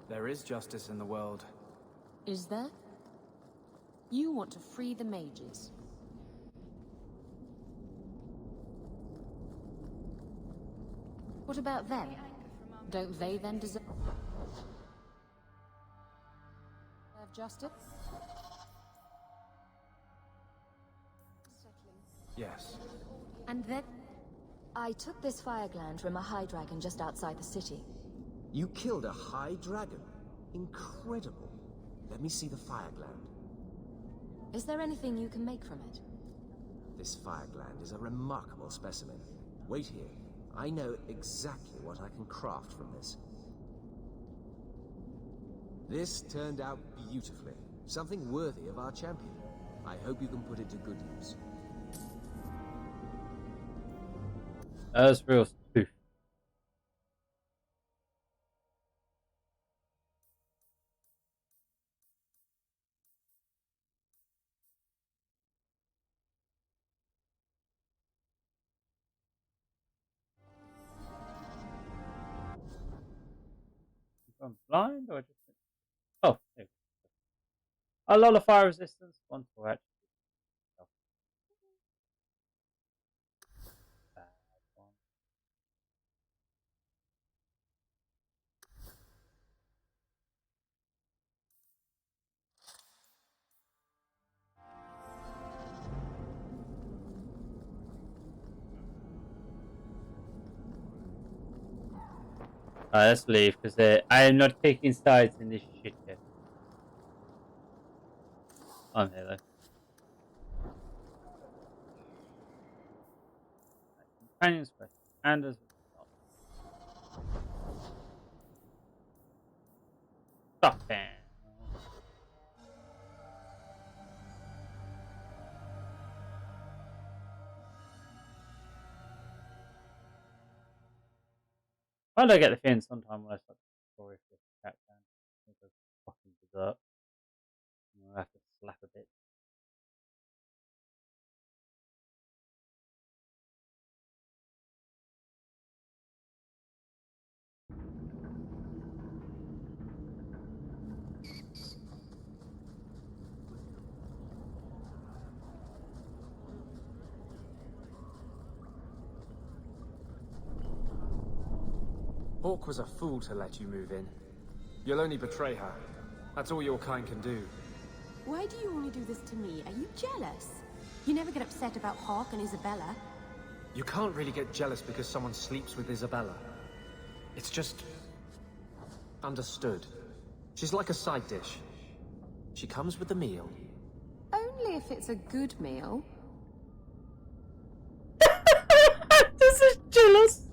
There is justice in the world. Is there? You want to free the mages. What about them? Don't they then deserve justice? Yes. And then? I took this fire gland from a high dragon just outside the city. You killed a high dragon? Incredible. Let me see the fire gland. Is there anything you can make from it? This fire gland is a remarkable specimen. Wait here. I know exactly what I can craft from this. This turned out beautifully. Something worthy of our champion. I hope you can put it to good use. That's real spoof. I'm blind or just oh, there. A lot of fire resistance. One to actually. Bad one. Let's leave because I am not taking sides in this shit yet. I'm here though. Companions quest. Anders. Stop it. Why do I get the feeling sometime when I start the story for this cat down? I think it's fucking berserk. I'll have to slap a bit. Hawk was a fool to let you move in. You'll only betray her. That's all your kind can do. Why do you only do this to me? Are you jealous? You never get upset about Hawk and Isabella. You can't really get jealous because someone sleeps with Isabella. It's just... understood. She's like a side dish. She comes with the meal. Only if it's a good meal. This is jealous.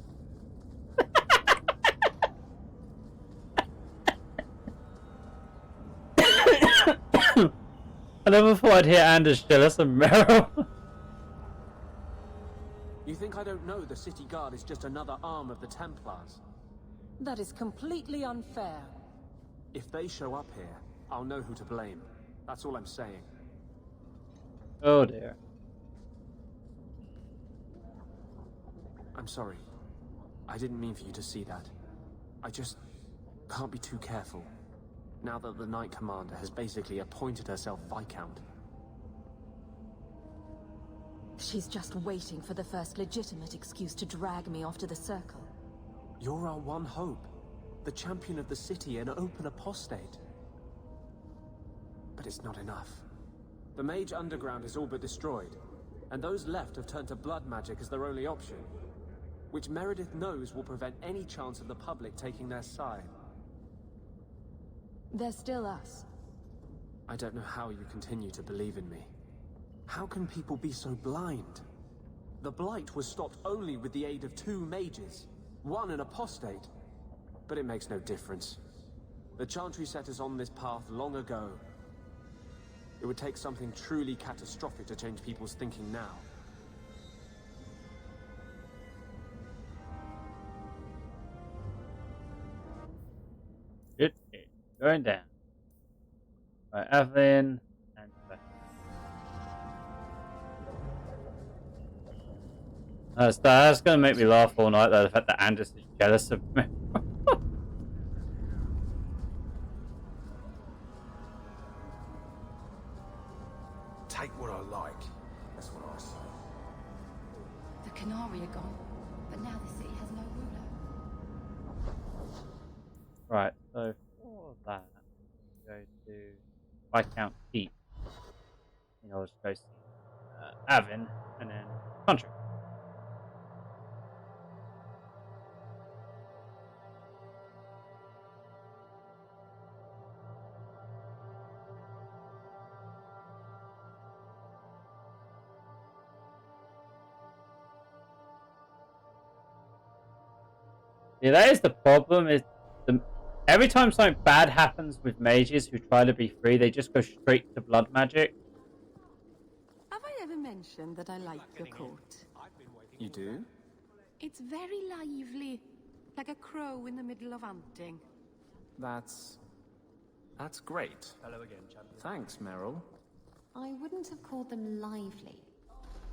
I never thought I'd hear Anders jealous of Meryl. You think I don't know the City Guard is just another arm of the Templars? That is completely unfair. If they show up here, I'll know who to blame. That's all I'm saying. Oh dear. I'm sorry. I didn't mean for you to see that. I just can't be too careful. Now that the Knight Commander has basically appointed herself Viscount. She's just waiting for the first legitimate excuse to drag me off to the Circle. You're our one hope. The champion of the city and open apostate. But it's not enough. The Mage Underground is all but destroyed, and those left have turned to blood magic as their only option, which Meredith knows will prevent any chance of the public taking their side. They're still us. I don't know how you continue to believe in me. How can people be so blind? The Blight was stopped only with the aid of 2 mages, one an apostate. But it makes no difference. The Chantry set us on this path long ago. It would take something truly catastrophic to change people's thinking now. It is going down. Right, Evelyn and Beth. That's gonna make me laugh all night though, the fact that Anders is jealous of me. Take what I like. That's what I say. The Canary are gone, but now the city has no ruler. Right, so for that, go to Viscount Keep. You know, just go see Avon and then Country. Yeah, that is the problem. Is every time something bad happens with mages who try to be free, they just go straight to blood magic. Have I ever mentioned that I like your coat? You do? It's very lively, like a crow in the middle of hunting. That's great. Hello again, champion. Thanks, Meryl. I wouldn't have called them lively.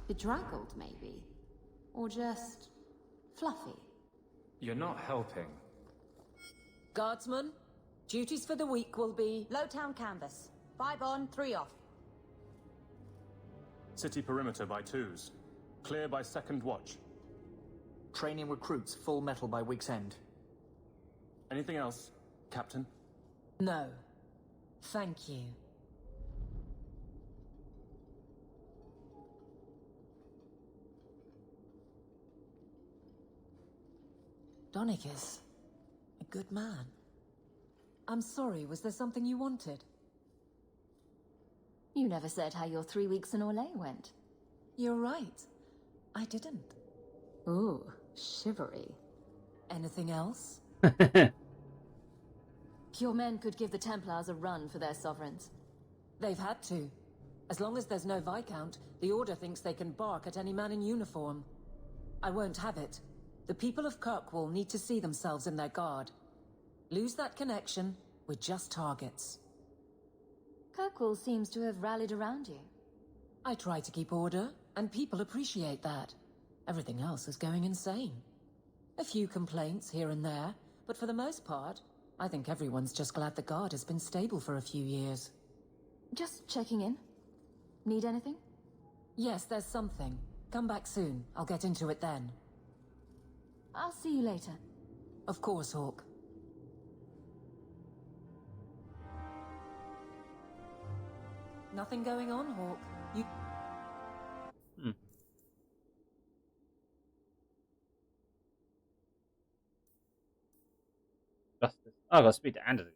Bedraggled, maybe. Or just... fluffy. You're not helping. Guardsmen, duties for the week will be Lowtown canvas. 5 on, 3 off. City perimeter by 2s. Clear by 2nd watch. Training recruits full metal by week's end. Anything else, Captain? No. Thank you. Donicus, good man. I'm sorry, was there something you wanted? You never said how your 3 weeks in Orlais went. You're right. I didn't. Ooh, shivery. Anything else? Your men could give the Templars a run for their sovereigns. They've had to. As long as there's no Viscount, the Order thinks they can bark at any man in uniform. I won't have it. The people of Kirkwall need to see themselves in their guard. Lose that connection, we're just targets. Kirkwall seems to have rallied around you. I try to keep order, and people appreciate that. Everything else is going insane. A few complaints here and there, but for the most part, I think everyone's just glad the guard has been stable for a few years. Just checking in. Need anything? Yes, there's something. Come back soon. I'll get into it then. I'll see you later. Of course, Hawke. Nothing going on, Hawke. You... Justice. Oh, I gotta speak to Anders again.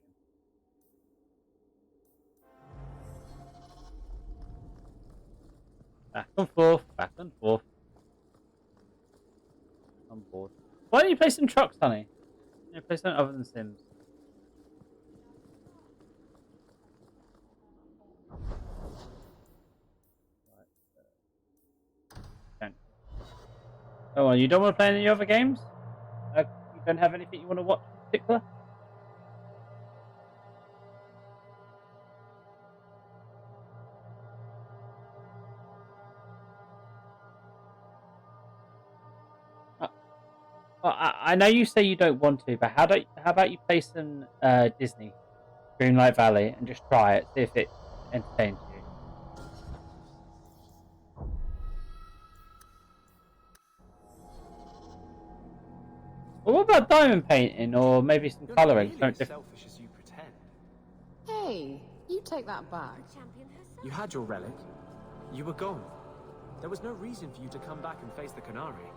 Back and forth, back and forth. I'm bored. Why don't you play some trucks, honey? You play something other than Sims. Right. Oh, well, you don't want to play any other games? You don't have anything you want to watch in particular? Well, I know you say you don't want to, but how about you play some Disney, Dreamlight Valley, and just try it, see if it entertains you. Well, what about diamond painting, or maybe some colouring? You're not really as selfish as you pretend. Hey, you take that back. You had your relic. You were gone. There was no reason for you to come back and face the Qunari.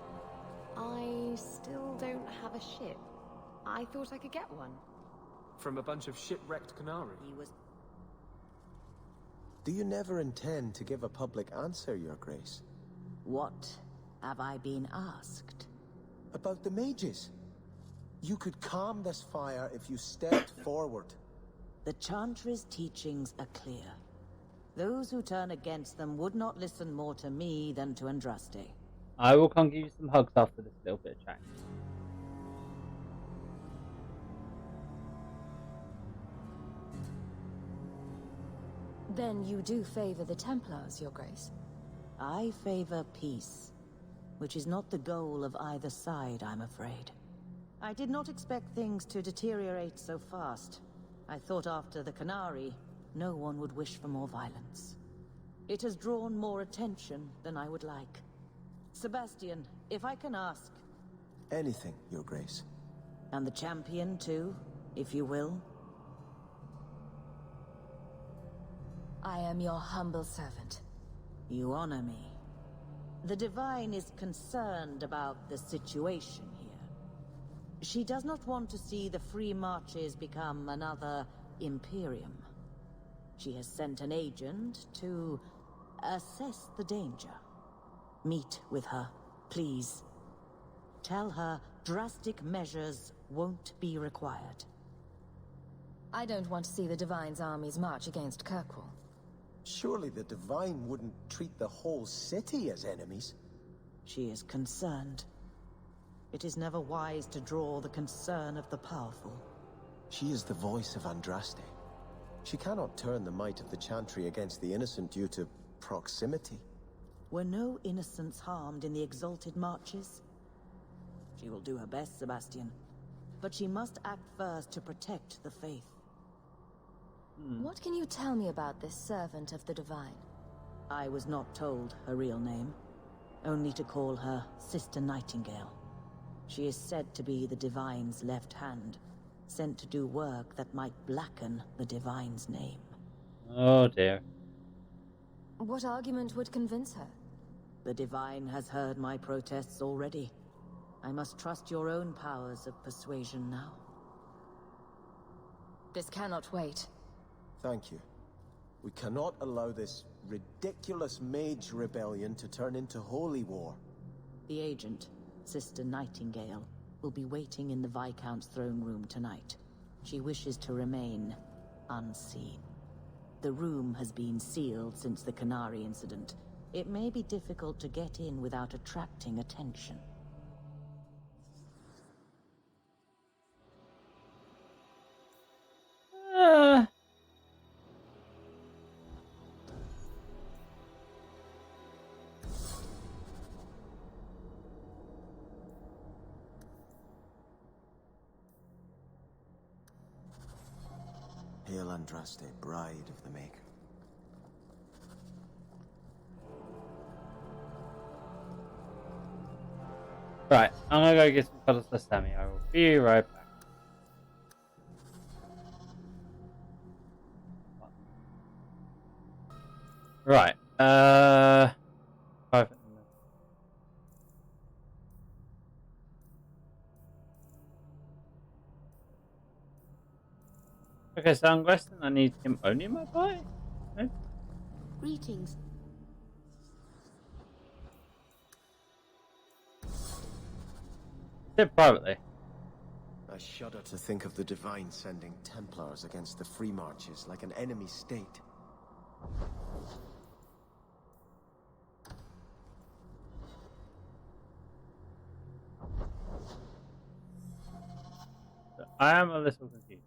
I still don't have a ship. I thought I could get one. From a bunch of shipwrecked Qunari. Do you never intend to give a public answer, Your Grace? What have I been asked? About the mages. You could calm this fire if you stepped forward. The Chantry's teachings are clear. Those who turn against them would not listen more to me than to Andraste. I will come give you some hugs after this little bit of chat. Then you do favor the Templars, Your Grace? I favor peace, which is not the goal of either side, I'm afraid. I did not expect things to deteriorate so fast. I thought after the Qunari, no one would wish for more violence. It has drawn more attention than I would like. Sebastian, if I can ask... Anything, Your Grace. And the champion, too, if you will? I am your humble servant. You honor me. The Divine is concerned about the situation here. She does not want to see the Free Marches become another Imperium. She has sent an agent to assess the danger. Meet with her, please. Tell her drastic measures won't be required. I don't want to see the Divine's armies march against Kirkwall. Surely the Divine wouldn't treat the whole city as enemies. She is concerned. It is never wise to draw the concern of the powerful. She is the voice of Andraste. She cannot turn the might of the Chantry against the innocent due to proximity. Were no innocents harmed in the exalted marches? She will do her best, Sebastian. But she must act first to protect the faith. What can you tell me about this servant of the Divine? I was not told her real name. Only to call her Sister Nightingale. She is said to be the Divine's left hand, sent to do work that might blacken the Divine's name. Oh dear. What argument would convince her? The Divine has heard my protests already. I must trust your own powers of persuasion now. This cannot wait. Thank you. We cannot allow this ridiculous mage rebellion to turn into holy war. The agent, Sister Nightingale, will be waiting in the Viscount's throne room tonight. She wishes to remain unseen. The room has been sealed since the Canary incident. It may be difficult to get in without attracting attention. Hail Andraste, bride of the Maker. Right, I'm gonna go get some cuddles for Sammy. I will be right back. Right, 5 minutes. Okay, so I'm guessing I need him only in my party? No? Greetings. Sit privately. I shudder to think of the Divine sending Templars against the Free Marches like an enemy state. I am a little confused.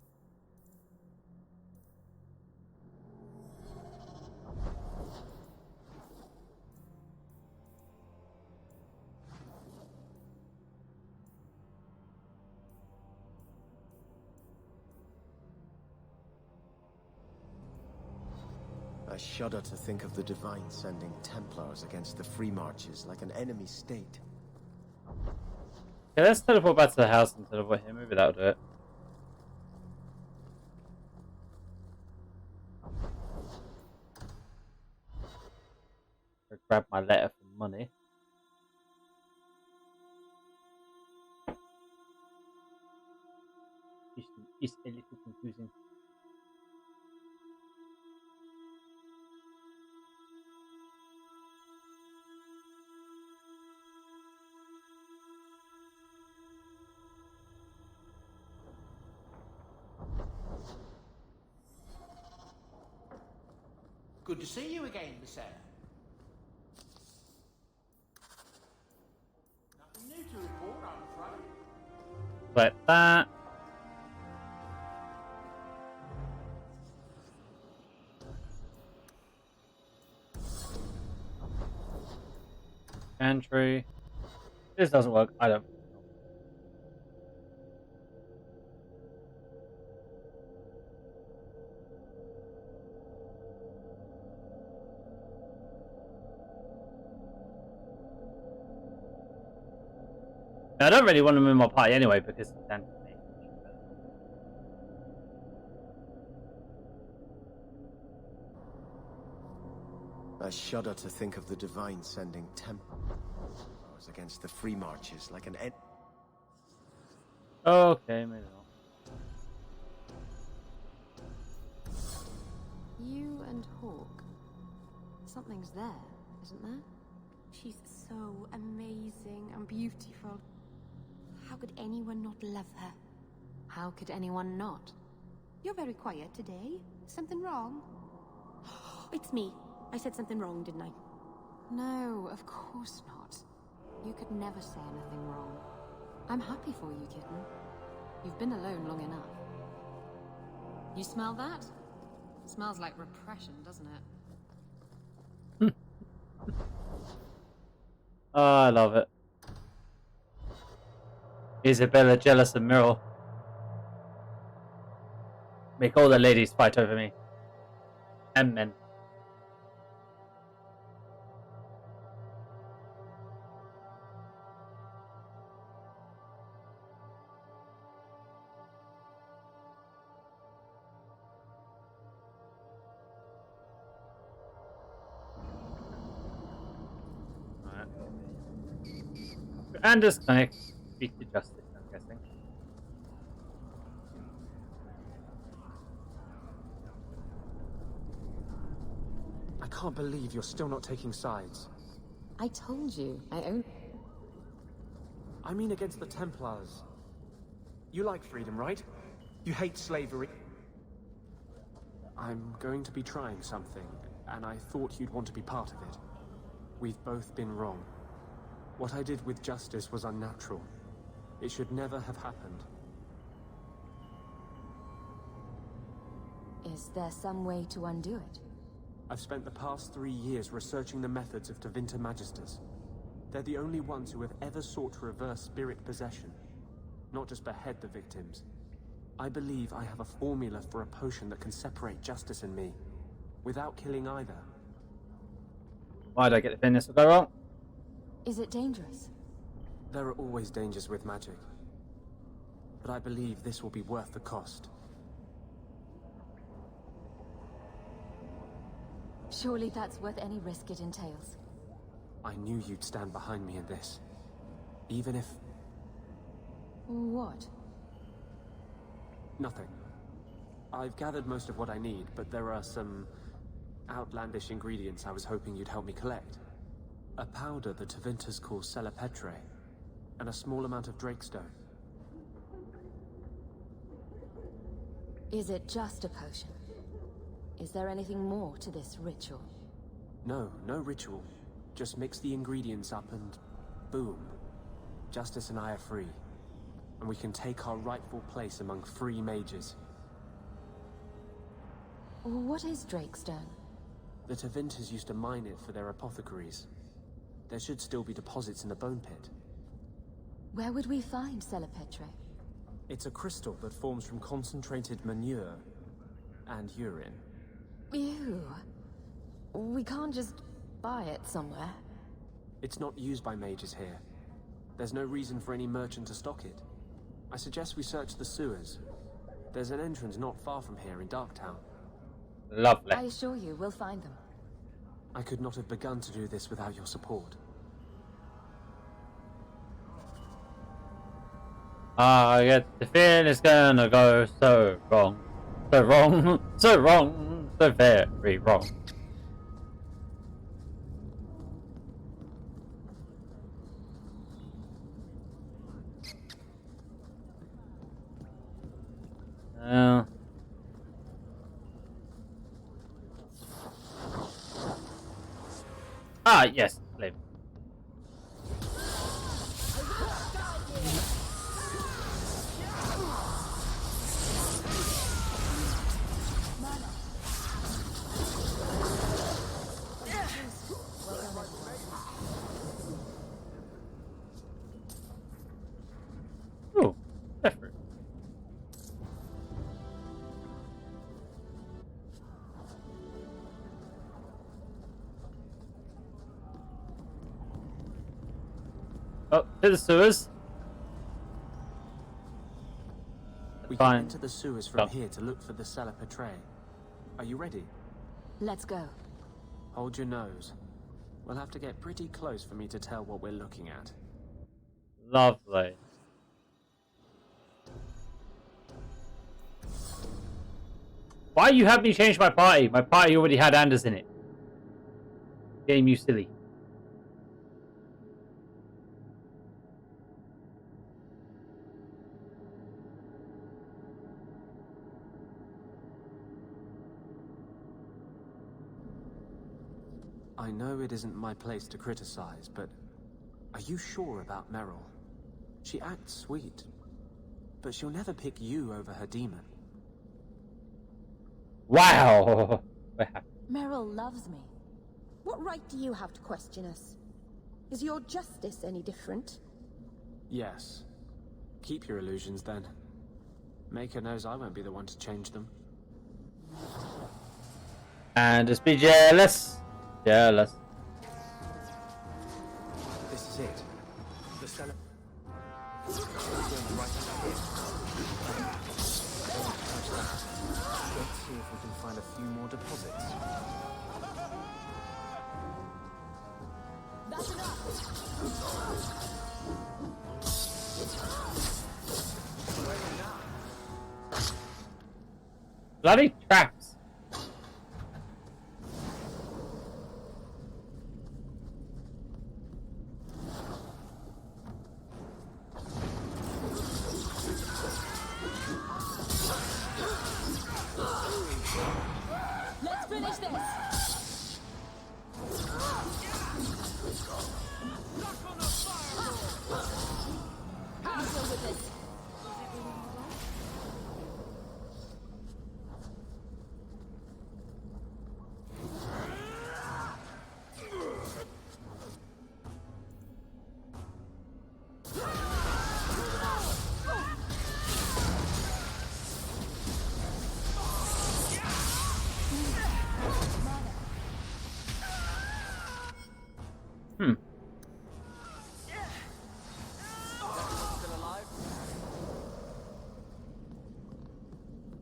I shudder to think of the Divine sending Templars against the Free Marches like an enemy state. Okay, let's teleport back to the house and teleport here. Maybe that'll do it. I'll grab my letter for money. It's a little confusing. Good to see you again, Miss Sarah. Nothing new to report, I'm afraid. Like that. Entry. This doesn't work. I don't. I don't really want him in my party anyway because he's anti me. I shudder to think of the Divine sending Templars against the Free Marches like an Okay, maybe not. You and Hawk. Something's there, isn't there? She's so amazing and beautiful. How could anyone not love her? How could anyone not? You're very quiet today. Something wrong? It's me. I said something wrong, didn't I? No, of course not. You could never say anything wrong. I'm happy for you, kitten. You've been alone long enough. You smell that? Smells like repression, doesn't it? Oh, I love it. Isabella jealous of Myrrel. Make all the ladies fight over me. And men. And just connect. Speak to justice, I'm guessing. can't believe you're still not taking sides. I told you, I mean against the Templars. You like freedom, right? You hate slavery. I'm going to be trying something, and I thought you'd want to be part of it. We've both been wrong. What I did with Justice was unnatural. It should never have happened. Is there some way to undo it? I've spent the past 3 years researching the methods of Tevinter Magisters. They're the only ones who have ever sought to reverse spirit possession, not just behead the victims. I believe I have a formula for a potion that can separate Justice and me, without killing either. Why did I get the feeling this will go wrong? Is it dangerous? There are always dangers with magic, but I believe this will be worth the cost. Surely that's worth any risk it entails. I knew you'd stand behind me in this, even if... What? Nothing. I've gathered most of what I need, but there are some outlandish ingredients I was hoping you'd help me collect. A powder the Tevinters call Celepetre, and a small amount of Drakestone. Is it just a potion? Is there anything more to this ritual? No ritual. Just mix the ingredients up and... boom. Justice and I are free. And we can take our rightful place among free mages. What is Drakestone? The Tevinters used to mine it for their apothecaries. There should still be deposits in the bone pit. Where would we find Celepetre? It's a crystal that forms from concentrated manure and urine. Ew. We can't just buy it somewhere. It's not used by mages here. There's no reason for any merchant to stock it. I suggest we search the sewers. There's an entrance not far from here in Darktown. Lovely. I assure you, we'll find them. I could not have begun to do this without your support. I get the feeling it's gonna go so wrong. So wrong. So wrong. So very wrong. Yes, live. Oh, effort. Oh, to the sewers. We Fine. can enter the sewers from here to look for the Celepetre. Are you ready? Let's go. Hold your nose. We'll have to get pretty close for me to tell what we're looking at. Lovely. Why you have me change my party? My party already had Anders in it. Game, you silly. I know it isn't my place to criticize, but are you sure about Meryl? She acts sweet, but she'll never pick you over her demon. Wow. Meryl loves me. What right do you have to question us? Is your justice any different? Yes. Keep your illusions then. Maker knows I won't be the one to change them. And just be jealous. Jealous. This is it. The cellar. Right here. Let's see if we can find a few more deposits. That's enough! Bloody traps. this.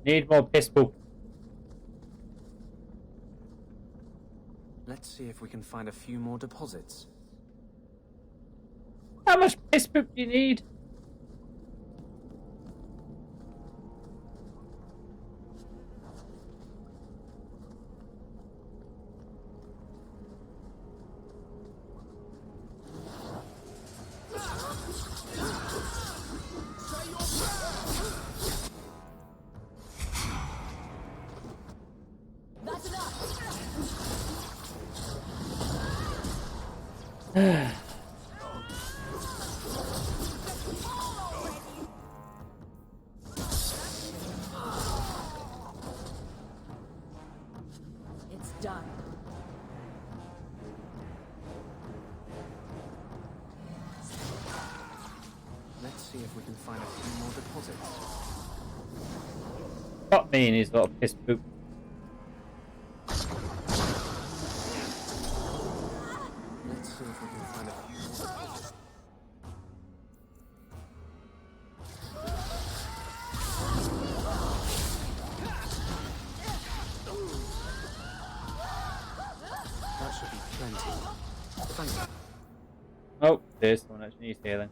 Need more piss poop. Let's see if we can find a few more deposits. How much piss poop do you need? That's enough. It's done. Let's see if we can find a few more deposits. Got me in his little piss poop. Let's see if we can find a few more deposits. That should be plenty. Thank you. Oh, this one actually needs healing.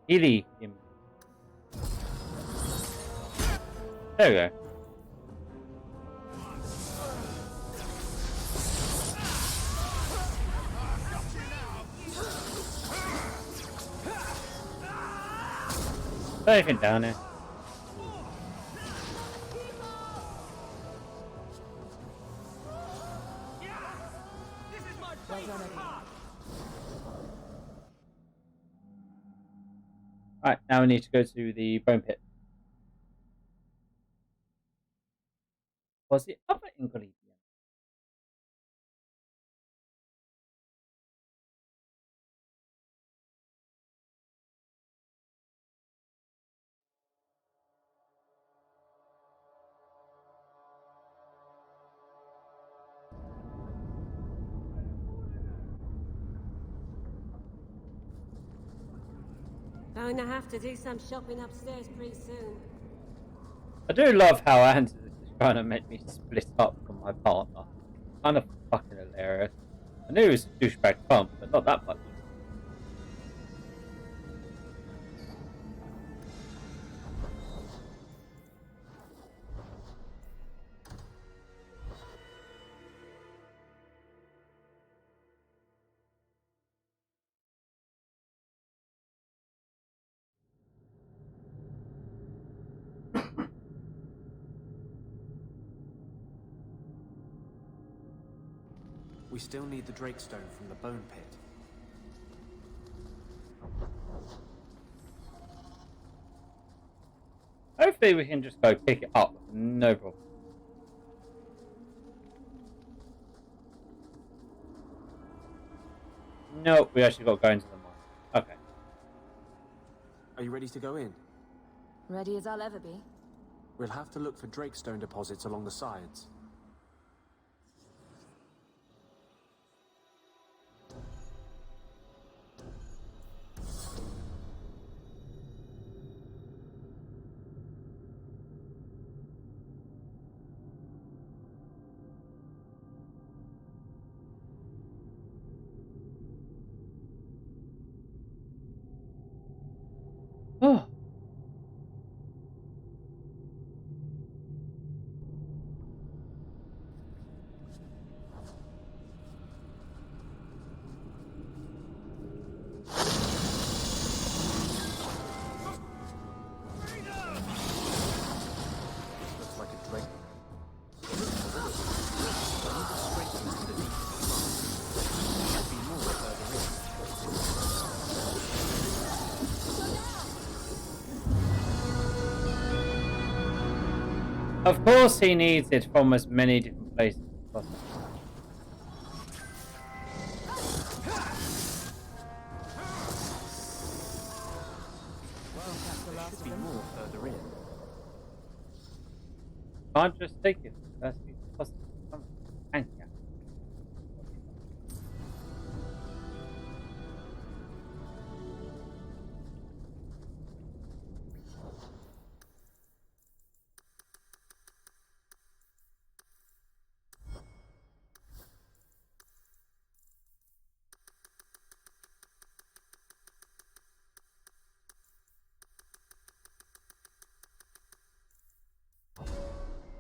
Healy him. There we go. Anything down here? Well done, Eddie. Right, now we need to go to the bone pit. Was the other ingredient? Going to have to do some shopping upstairs pretty soon. I do love how Andy is trying to make me split up from my partner. Kind of fucking hilarious. I knew it was a douchebag pump, but not that much. We still need the Drakestone from the Bone Pit. Hopefully we can just go pick it up. No problem. Nope, we actually got to go into the mine. Okay. Are you ready to go in? Ready as I'll ever be. We'll have to look for Drakestone deposits along the sides. Oh. Of course he needs it from as many different places as possible. There should be more further in. Can't just take it. That's possible. Thank you.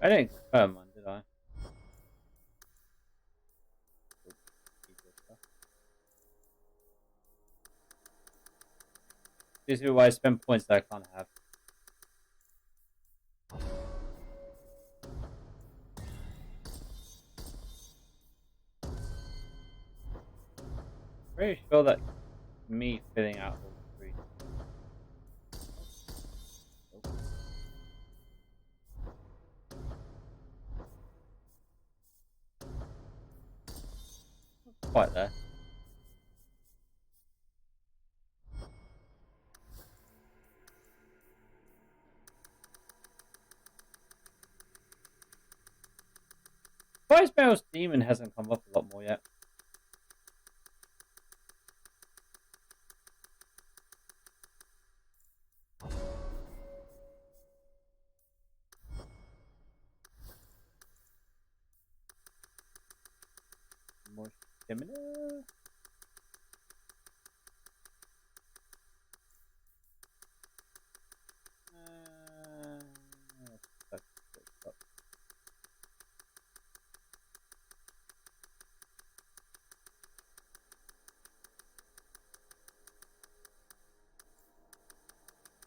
I didn't confirm one, did I? This is why I spend points that I can't have. Pretty sure that me filling out all three. Not quite there. Why Bell's demon hasn't come up a lot more yet? More stamina.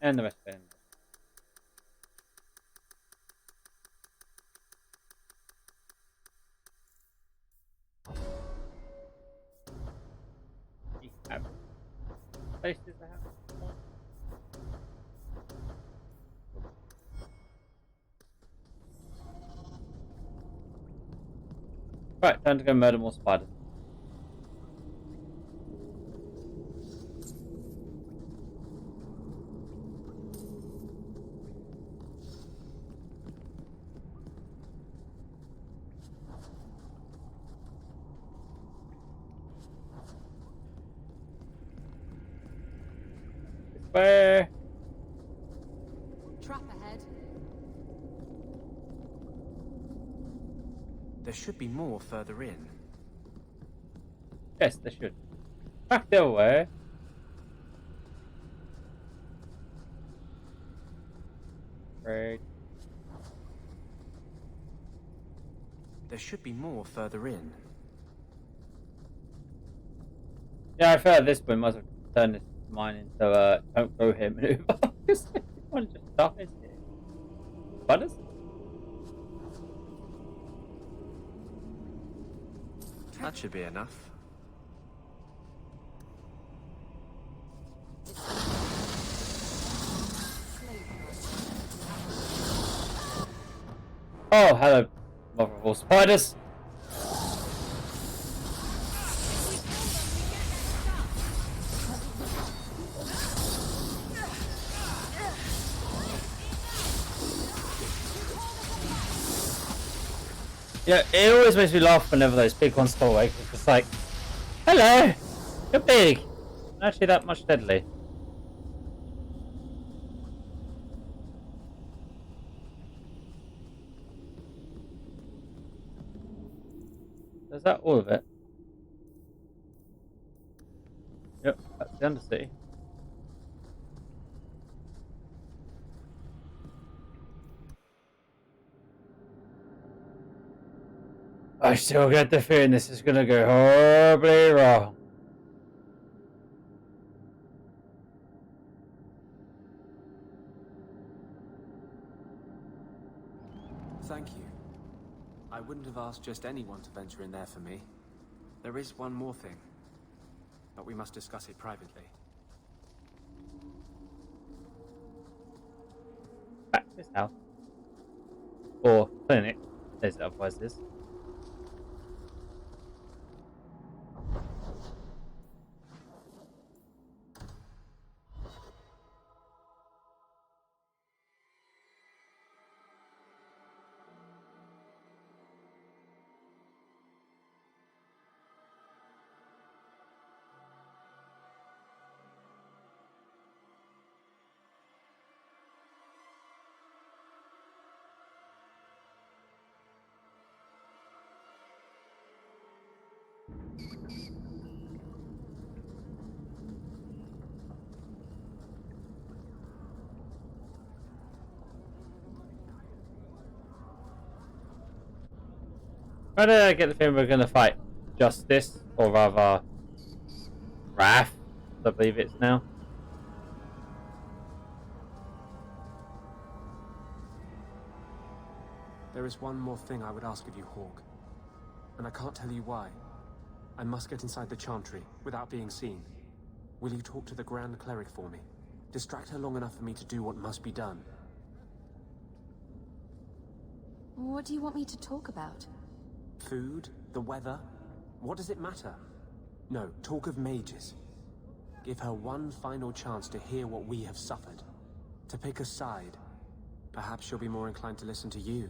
And the rest of it. Places I have. Right, time to go murder more spiders. Where? Trap ahead. There should be more further in. Yes, they should. Back the other way. Great. There should be more further in. Yeah, I feel at this point might as well turn this mine into don't go here maneuver. Because everyone just dies here. Spiders? That should be enough. Oh, hello, mother of all spiders. Yeah, it always makes me laugh whenever those big ones come away. It's just like, hello, you're big. Not actually that much deadly. Is that all of it? Yep, that's the Undercity. I still get the feeling this is gonna go horribly wrong. Thank you. I wouldn't have asked just anyone to venture in there for me. There is one more thing, but we must discuss it privately. Back to this house. Or clinic, as it otherwise is. Why did I get the feeling we're going to fight Justice, or rather Wrath, I believe it's now. There is one more thing I would ask of you, Hawke. And I can't tell you why. I must get inside the Chantry, without being seen. Will you talk to the Grand Cleric for me? Distract her long enough for me to do what must be done. What do you want me to talk about? Food? The weather? What does it matter? No, talk of mages. Give her one final chance to hear what we have suffered. To pick a side. Perhaps she'll be more inclined to listen to you.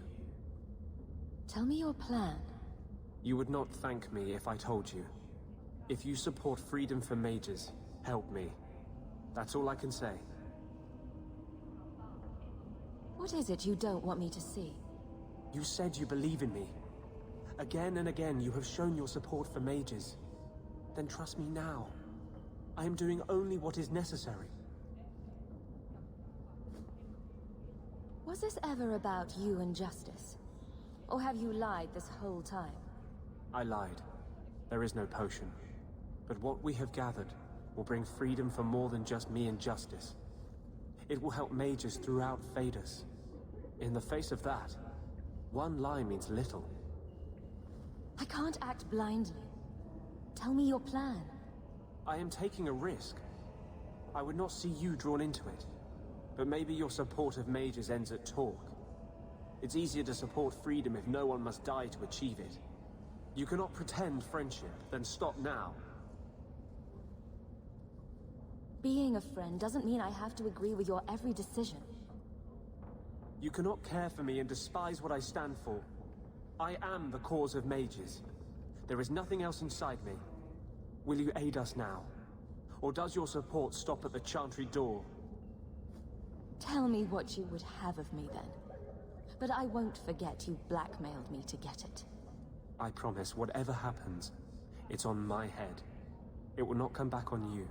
Tell me your plan. You would not thank me if I told you. If you support freedom for mages, help me. That's all I can say. What is it you don't want me to see? You said you believe in me. Again and again you have shown your support for mages. Then trust me now. I am doing only what is necessary. Was this ever about you and Justice? Or have you lied this whole time? I lied. There is no potion. But what we have gathered will bring freedom for more than just me and Justice. It will help mages throughout Thedas. In the face of that, one lie means little. I can't act blindly. Tell me your plan. I am taking a risk. I would not see you drawn into it. But maybe your support of mages ends at talk. It's easier to support freedom if no one must die to achieve it. You cannot pretend friendship, then stop now. Being a friend doesn't mean I have to agree with your every decision. You cannot care for me and despise what I stand for. I am the cause of mages. There is nothing else inside me. Will you aid us now? Or does your support stop at the Chantry door? Tell me what you would have of me then. But I won't forget you blackmailed me to get it. I promise, whatever happens, it's on my head. It will not come back on you.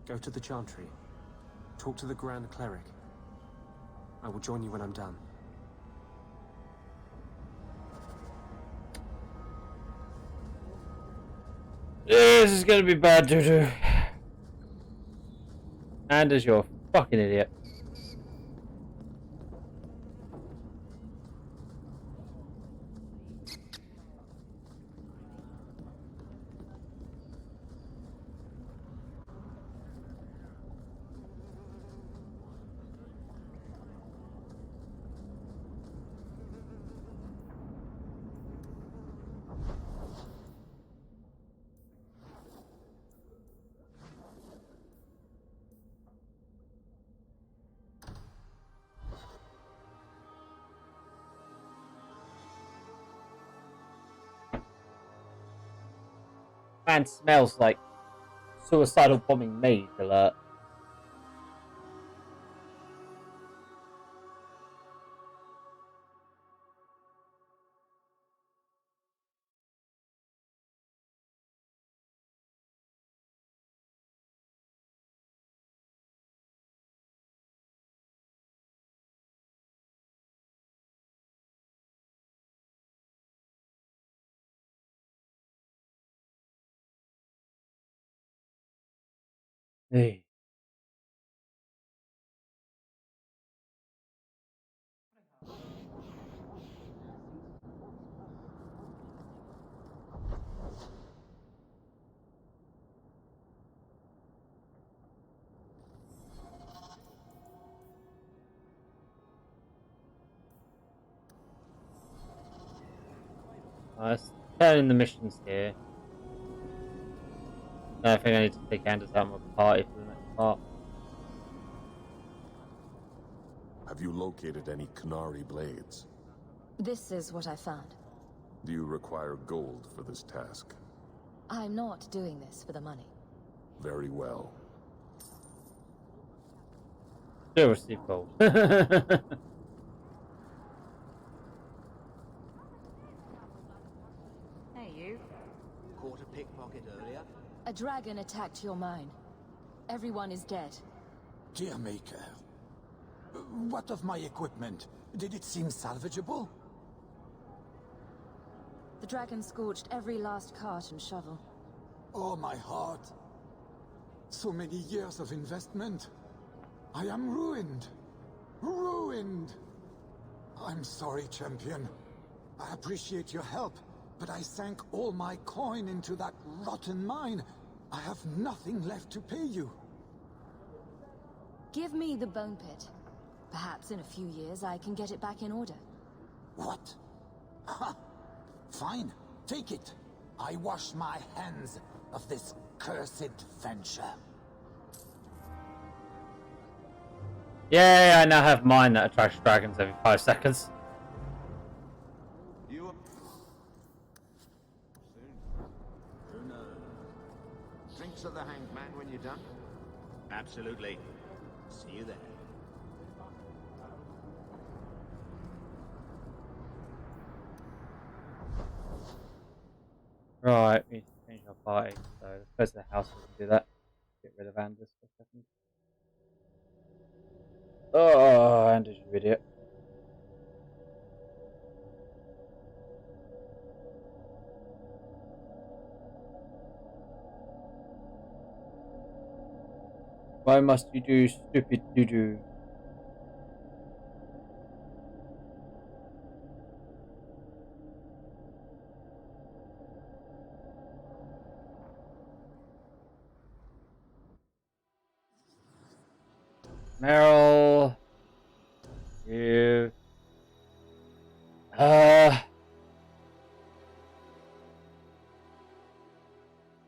Go to the Chantry. Talk to the Grand Cleric. I will join you when I'm done. This is gonna be bad, Dudu. Anders, you're a fucking idiot. Man smells like suicidal bombing maid alert. Hey. Let's turn in the missions here. I think I need to take Anders out of my party for the next part. Have you located any Qunari blades? This is what I found. Do you require gold for this task? I'm not doing this for the money. Very well. Still receive gold. Hey, you. Caught a pickpocket earlier? A dragon attacked your mine. Everyone is dead. Dear Maker, what of my equipment? Did it seem salvageable? The dragon scorched every last cart and shovel. Oh, my heart. So many years of investment. I am ruined. Ruined! I'm sorry, champion. I appreciate your help, but I sank all my coin into that rotten mine. I have nothing left to pay you. Give me the bone pit. Perhaps in a few years I can get it back in order. What? Ha! Fine, take it. I wash my hands of this cursed venture. Yeah, I now have mine that attracts dragons every 5 seconds. You Who knows? Drinks of the Hanged Man when you're done? Absolutely. See you there. Right, we need to change our party. So let's go to the house so we can do that. Get rid of Anders for a second. Oh, Anders, you idiot. Why must you do stupid doo-doo? Meryl, you,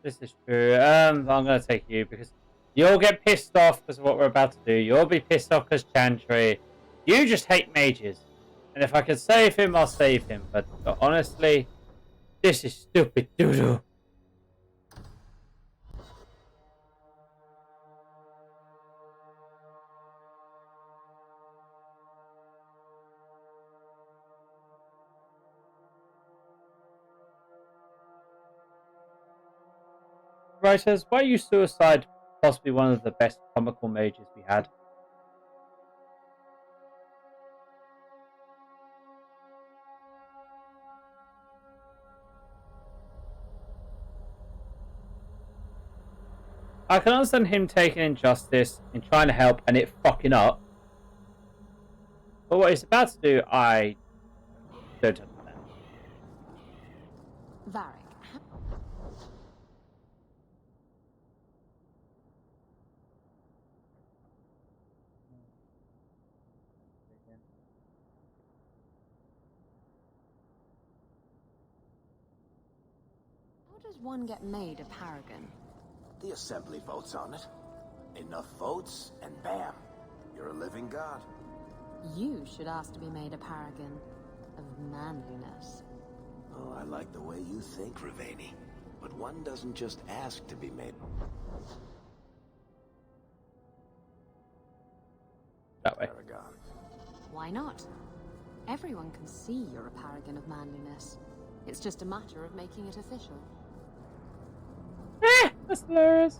this is true. I'm gonna take you because you'll get pissed off because of what we're about to do. You'll be pissed off because Chantry. You just hate mages, and if I can save him, I'll save him. But honestly, this is stupid doo-doo. Writers, why are you suicide possibly one of the best comical mages we had? I can understand him taking injustice and trying to help and it fucking up. But what he's about to do, I don't understand. Varric. How does one get made a paragon? The Assembly votes on it. Enough votes, and bam, you're a living god. You should ask to be made a paragon of manliness. Oh, I like the way you think, Ravani. But one doesn't just ask to be made. That way. Paragon. Why not? Everyone can see you're a paragon of manliness. It's just a matter of making it official. That's hilarious.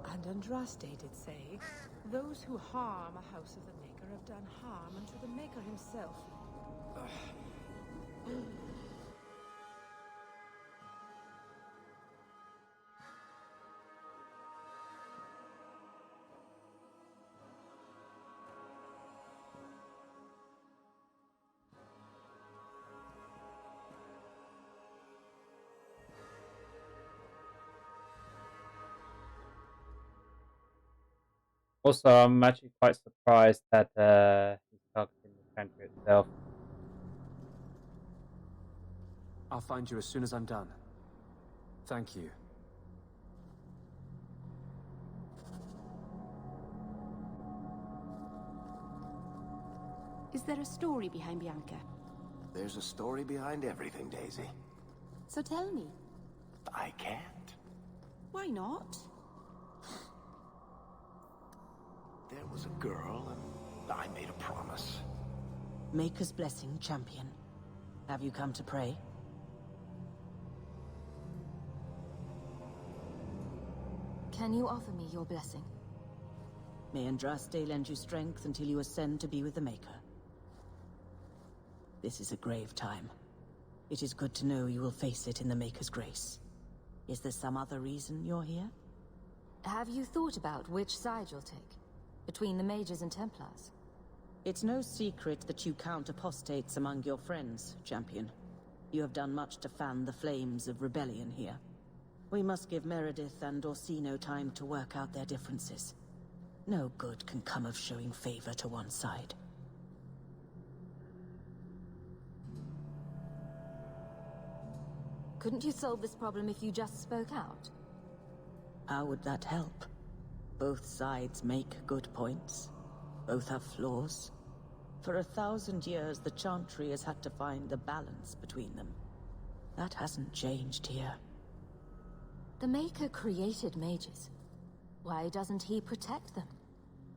And Andraste did say, those who harm a house of the Maker have done harm unto the Maker himself. Also, I'm actually quite surprised that he's targeting the country itself. I'll find you as soon as I'm done. Thank you. Is there a story behind Bianca? There's a story behind everything, Daisy. So tell me. I can't. Why not? There was a girl, and I made a promise. Maker's blessing, champion. Have you come to pray? Can you offer me your blessing? May Andraste lend you strength until you ascend to be with the Maker. This is a grave time. It is good to know you will face it in the Maker's grace. Is there some other reason you're here? Have you thought about which side you'll take? Between the Mages and Templars? It's no secret that you count apostates among your friends, champion. You have done much to fan the flames of rebellion here. We must give Meredith and Orsino time to work out their differences. No good can come of showing favor to one side. Couldn't you solve this problem if you just spoke out? How would that help? Both sides make good points. Both have flaws. For 1,000 years, the Chantry has had to find the balance between them. That hasn't changed here. The Maker created mages. Why doesn't he protect them?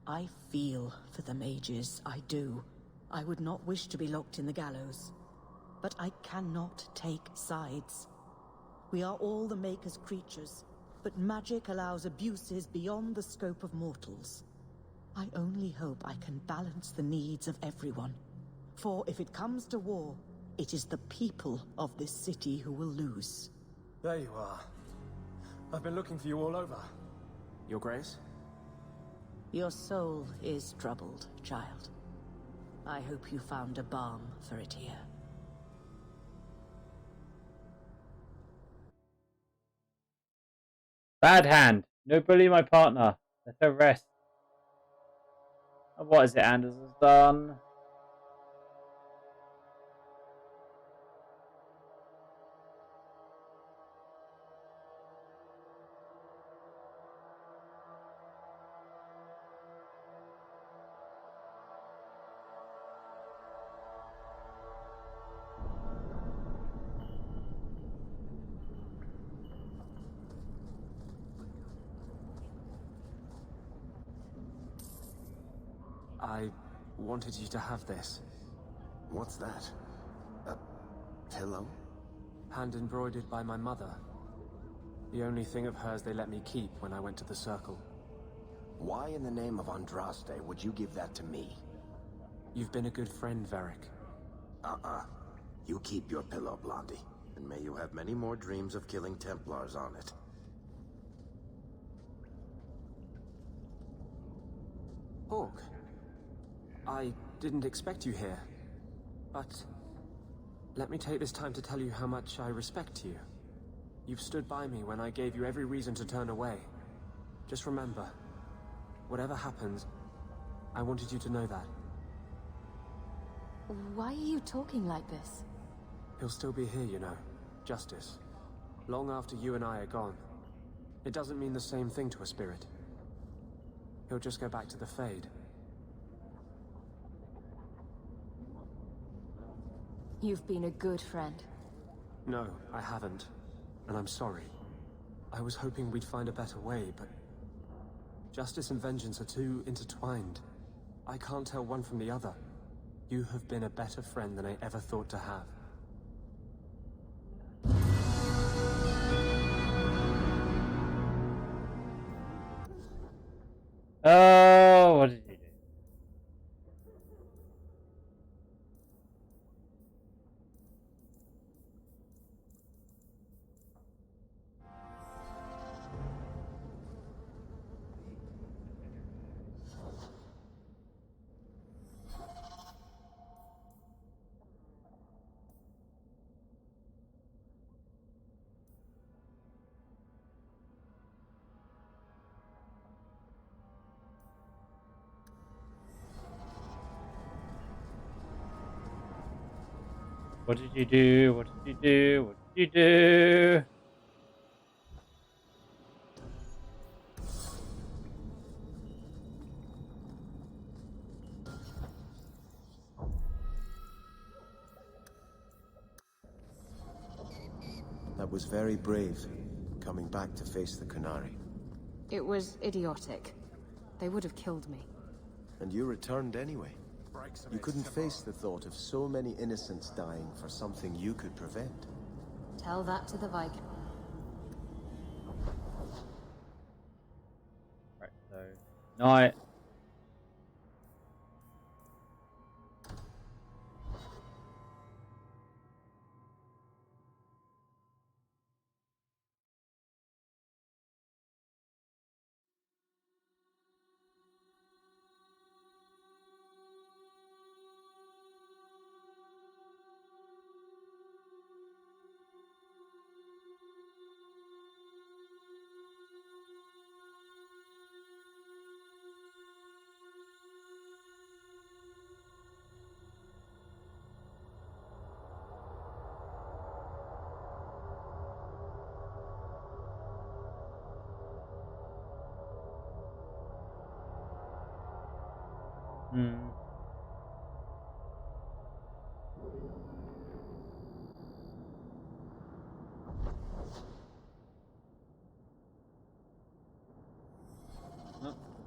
I feel for the mages, I do. I would not wish to be locked in the gallows. But I cannot take sides. We are all the Maker's creatures, but magic allows abuses beyond the scope of mortals. I only hope I can balance the needs of everyone. For if it comes to war, it is the people of this city who will lose. There you are. I've been looking for you all over. Your Grace? Your soul is troubled, child. I hope you found a balm for it here. Bad hand. No bully my partner. Let her rest. What is it Anders has done? I wanted you to have this. What's that? A pillow? Hand embroidered by my mother. The only thing of hers they let me keep when I went to the Circle. Why in the name of Andraste would you give that to me? You've been a good friend, Varric. You keep your pillow, Blondie. And may you have many more dreams of killing Templars on it. Hawke. I didn't expect you here. But let me take this time to tell you how much I respect you. You've stood by me when I gave you every reason to turn away. Just remember, whatever happens, I wanted you to know that. Why are you talking like this? He'll still be here, you know. Justice. Long after you and I are gone. It doesn't mean the same thing to a spirit. He'll just go back to the Fade. You've been a good friend. No, I haven't. And I'm sorry. I was hoping we'd find a better way, but... Justice and vengeance are too intertwined. I can't tell one from the other. You have been a better friend than I ever thought to have. Oh, what did you do? What did you do? What did you do? What did you do? That was very brave, coming back to face the Qunari. It was idiotic. They would have killed me. And you returned anyway. You couldn't face the thought of so many innocents dying for something you could prevent. Tell that to the Viking. Right, so night.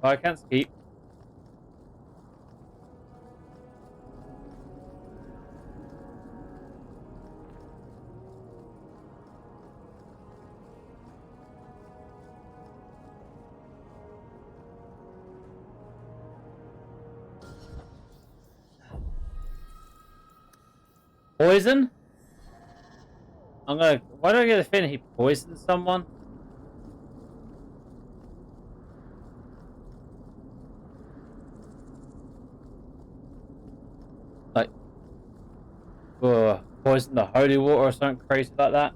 I can't keep. Poison? Why do I get the feeling he poisoned someone? Like, poison the holy water or something crazy like that?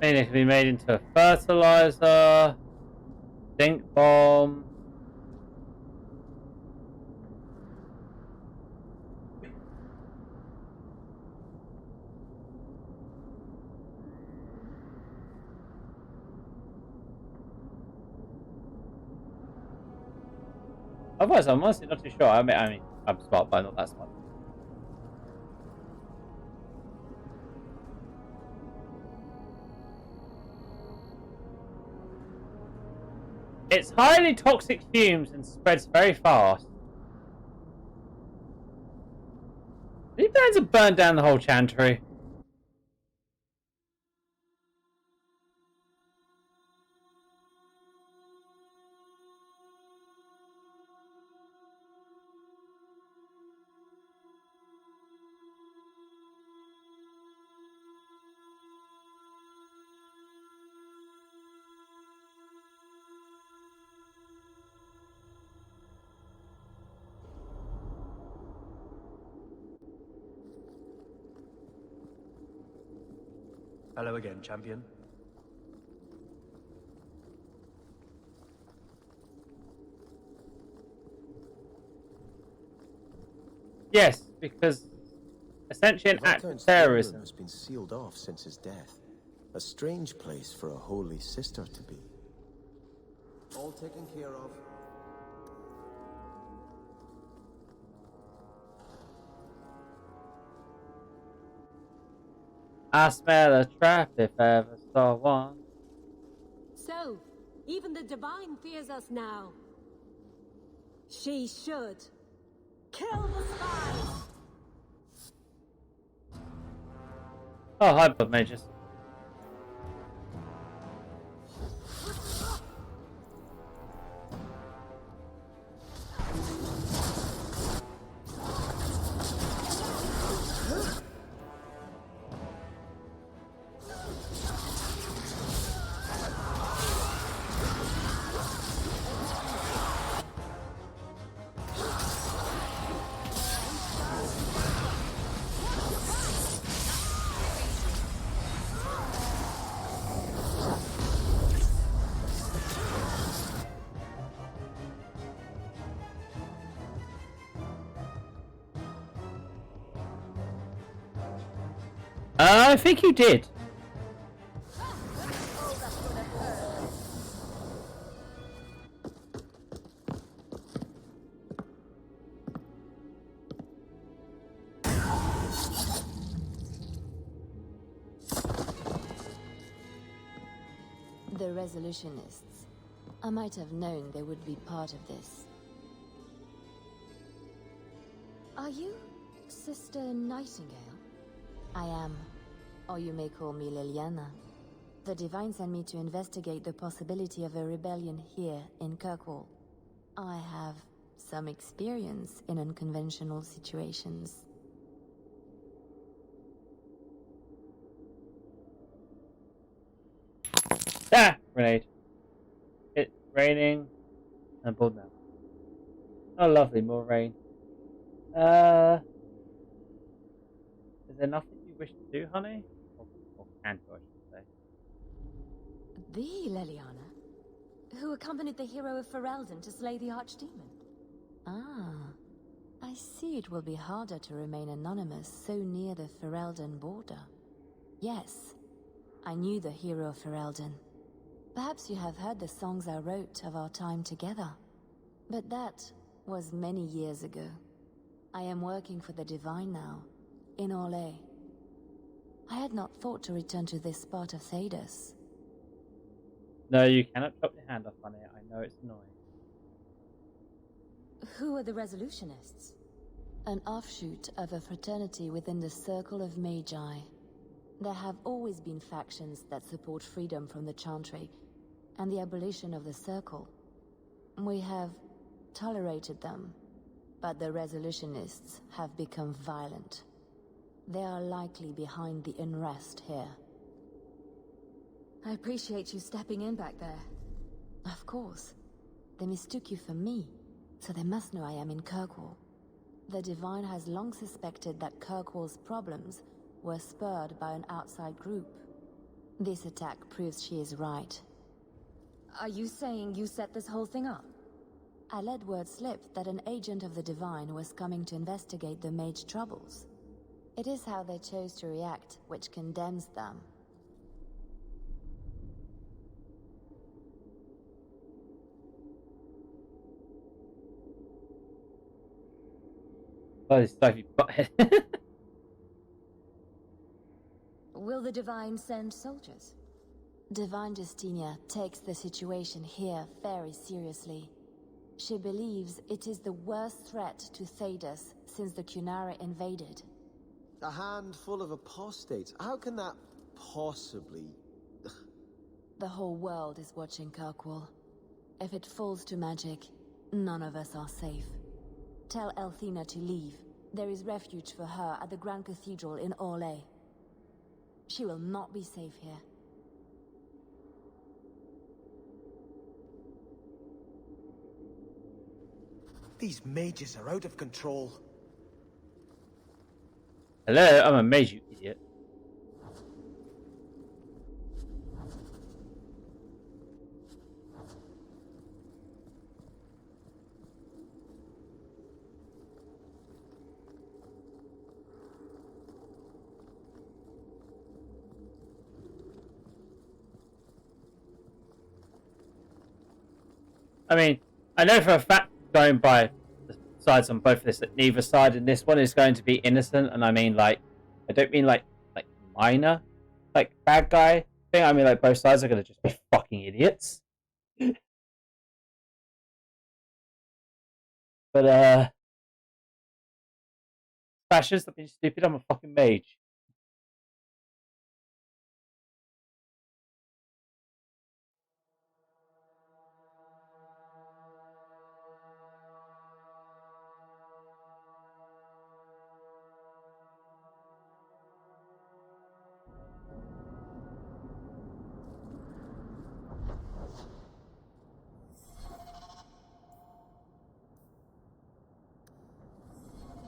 It can be made into a fertilizer, stink bomb. Otherwise, I'm honestly not too sure. I mean, I'm smart, but I'm not that smart. It's highly toxic fumes and spreads very fast. He plans to burn down the whole chantry. Hello again, champion. Yes, because essentially an act of terrorism has been sealed off since his death. A strange place for a holy sister to be. All taken care of. I smell a trap if I ever saw one. So, even the Divine fears us now. She should. Kill the spies! Oh, hi, Blood Mages. I think you did. The Resolutionists. I might have known they would be part of this. Are you Sister Nightingale? I am. Or you may call me Liliana. The Divine sent me to investigate the possibility of a rebellion here in Kirkwall. I have some experience in unconventional situations. Ah! Grenade. It's raining. And pulled now. Oh, lovely, more rain. Is there nothing you wish to do, honey? Or can do, I should say. The Leliana, who accompanied the hero of Ferelden to slay the Archdemon. Ah, I see it will be harder to remain anonymous so near the Ferelden border. Yes, I knew the hero of Ferelden. Perhaps you have heard the songs I wrote of our time together. But that was many years ago. I am working for the Divine now, in Orlais. I had not thought to return to this part of Thedas. No, you cannot chop your hand off on it. I know it's annoying. Who are the Resolutionists? An offshoot of a fraternity within the Circle of Magi. There have always been factions that support freedom from the Chantry and the abolition of the Circle. We have tolerated them, but the Resolutionists have become violent. They are likely behind the unrest here. I appreciate you stepping in back there. Of course. They mistook you for me, so they must know I am in Kirkwall. The Divine has long suspected that Kirkwall's problems were spurred by an outside group. This attack proves she is right. Are you saying you set this whole thing up? I let word slip that an agent of the Divine was coming to investigate the Mage troubles. It is how they chose to react which condemns them. Oh, this Sophie butthead. Will the Divine send soldiers? Divine Justinia takes the situation here very seriously. She believes it is the worst threat to Thedas since the Qunari invaded. A handful of apostates? How can that possibly... The whole world is watching Kirkwall. If it falls to magic, none of us are safe. Tell Elthina to leave. There is refuge for her at the Grand Cathedral in Orlais. She will not be safe here. These mages are out of control. Hello, I'm a mage, you idiot. I mean, I know for a fact, going by the sides on both of this, that neither side in this one is going to be innocent, and I mean, like, I don't mean like minor, like bad guy thing. I mean, like, both sides are going to just be fucking idiots. But fascists, that being stupid. I'm a fucking mage.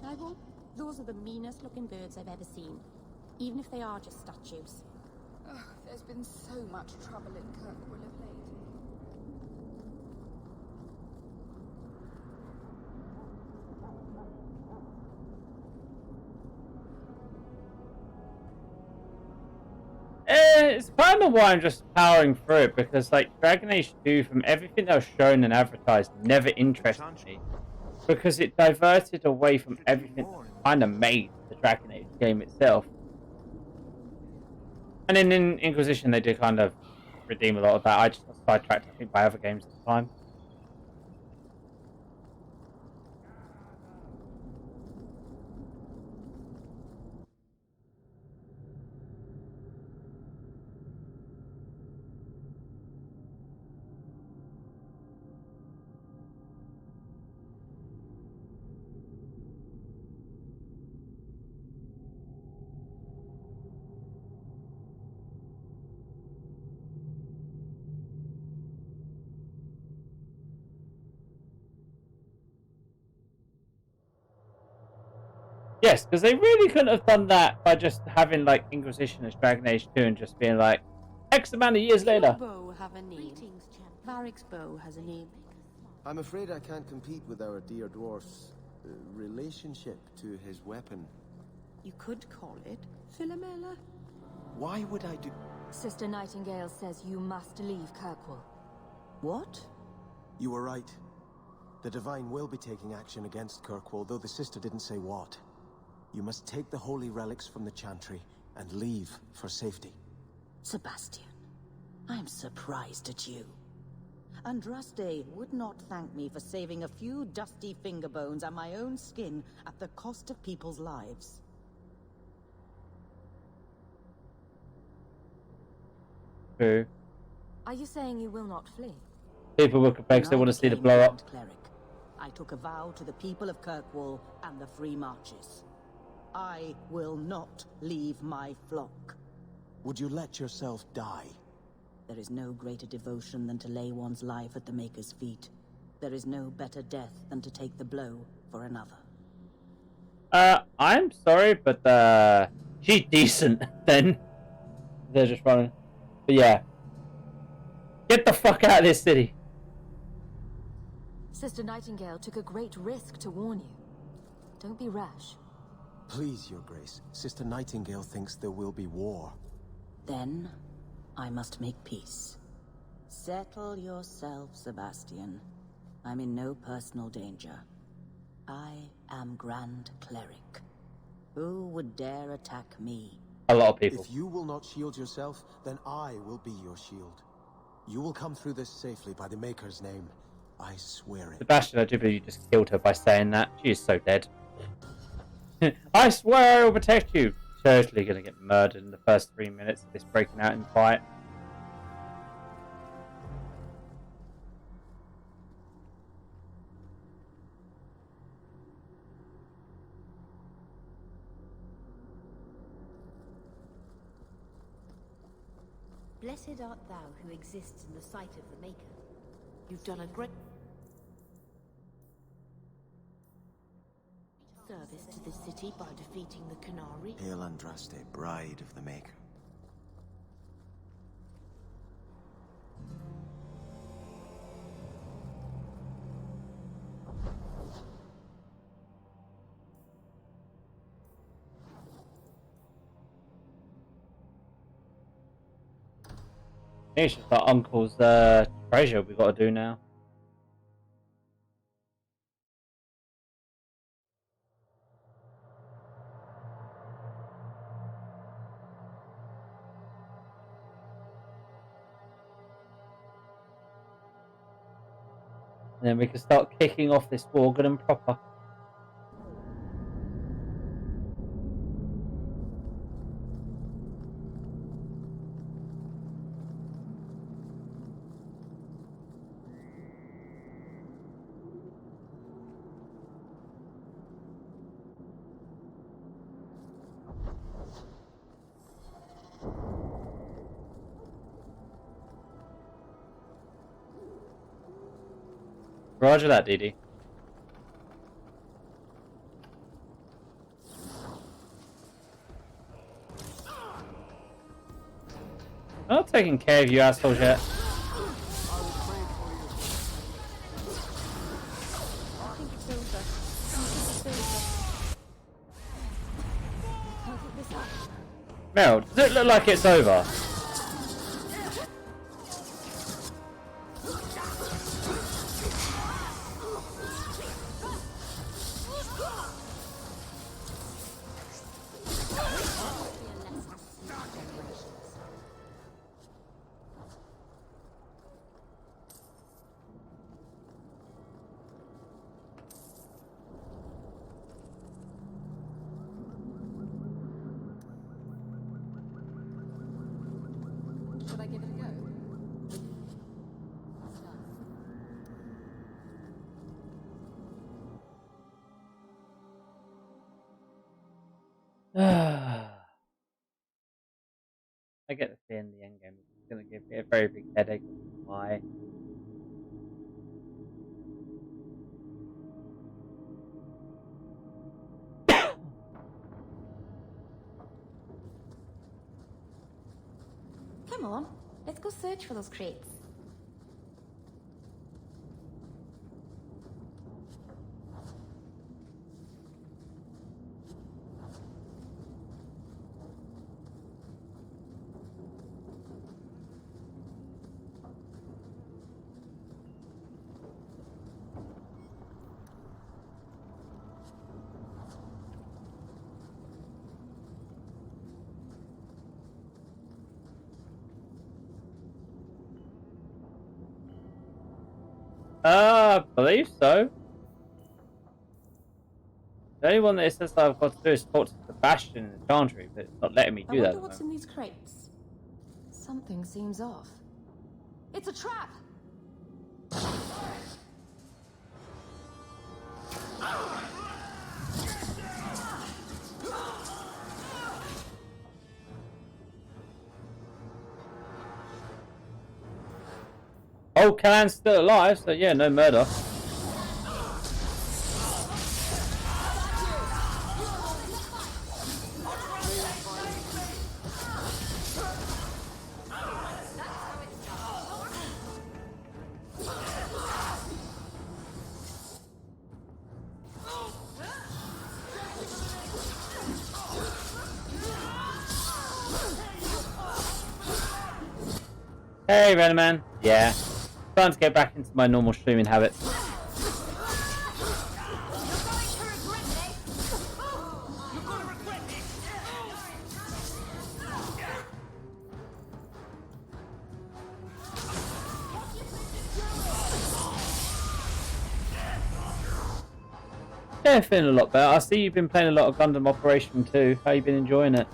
Nigel, those are the meanest looking birds I've ever seen. Even if they are just statues. Ugh, there's been so much trouble in Kirkwall of late. it's kind of why I'm just powering through it, because like Dragon Age 2, from everything that was shown and advertised, never interested me, because it diverted away from everything that kind of made the Dragon Age game itself. And then in Inquisition, they did kind of redeem a lot of that. I just got sidetracked, I think, by other games at the time. Yes, because they really couldn't have done that by just having like Inquisition as Dragon Age 2 and just being like, X amount of years later. Bow have a name. Varric's bow has a name. I'm afraid I can't compete with our dear dwarf's relationship to his weapon. You could call it Philomela. Why would I do... Sister Nightingale says you must leave Kirkwall. What? You were right. The Divine will be taking action against Kirkwall, though the sister didn't say what. You must take the holy relics from the Chantry and leave for safety. Sebastian, I'm surprised at you. Andraste would not thank me for saving a few dusty finger bones and my own skin at the cost of people's lives. True. Are you saying you will not flee? People will complain because they want to see the blow up. Cleric, I took a vow to the people of Kirkwall and the Free Marches. I will not leave my flock. Would you let yourself die? There is no greater devotion than to lay one's life at the Maker's feet. There is no better death than to take the blow for another. I'm sorry, but she's decent then. They're just running. But yeah. Get the fuck out of this city. Sister Nightingale took a great risk to warn you. Don't be rash. Please, Your Grace. Sister Nightingale thinks there will be war. Then, I must make peace. Settle yourself, Sebastian. I'm in no personal danger. I am Grand Cleric. Who would dare attack me? A lot of people. If you will not shield yourself, then I will be your shield. You will come through this safely by the Maker's name. I swear it. Sebastian, I do believe you just killed her by saying that. She is so dead. I swear I will protect you. Totally gonna get murdered in the first 3 minutes of this breaking out in fight. Blessed art thou who exists in the sight of the Maker. You've done a great service to the city by defeating the Qunari. Hail Andraste, bride of the Maker. It's just our uncle's treasure we got to do now. And then we can start kicking off this war good and proper. Roger that, DD. I'm not taking care of you assholes yet. Meryl, does it look like it's over? I get the feeling the end game is going to give me a very big headache. Why? Come on, let's go search for those crates. I believe so. The only one that it says that I've got to do is talk to Sebastian in the Chantry, but it's not letting me do I that. wonder what's in these crates. Something seems off. It's a trap! Oh, Callan's still alive, so yeah, no murder. Hey, Venom. Yeah. Trying to get back into my normal streaming habits. Yeah, feeling a lot better. I see you've been playing a lot of Gundam Operation 2. How you been enjoying it?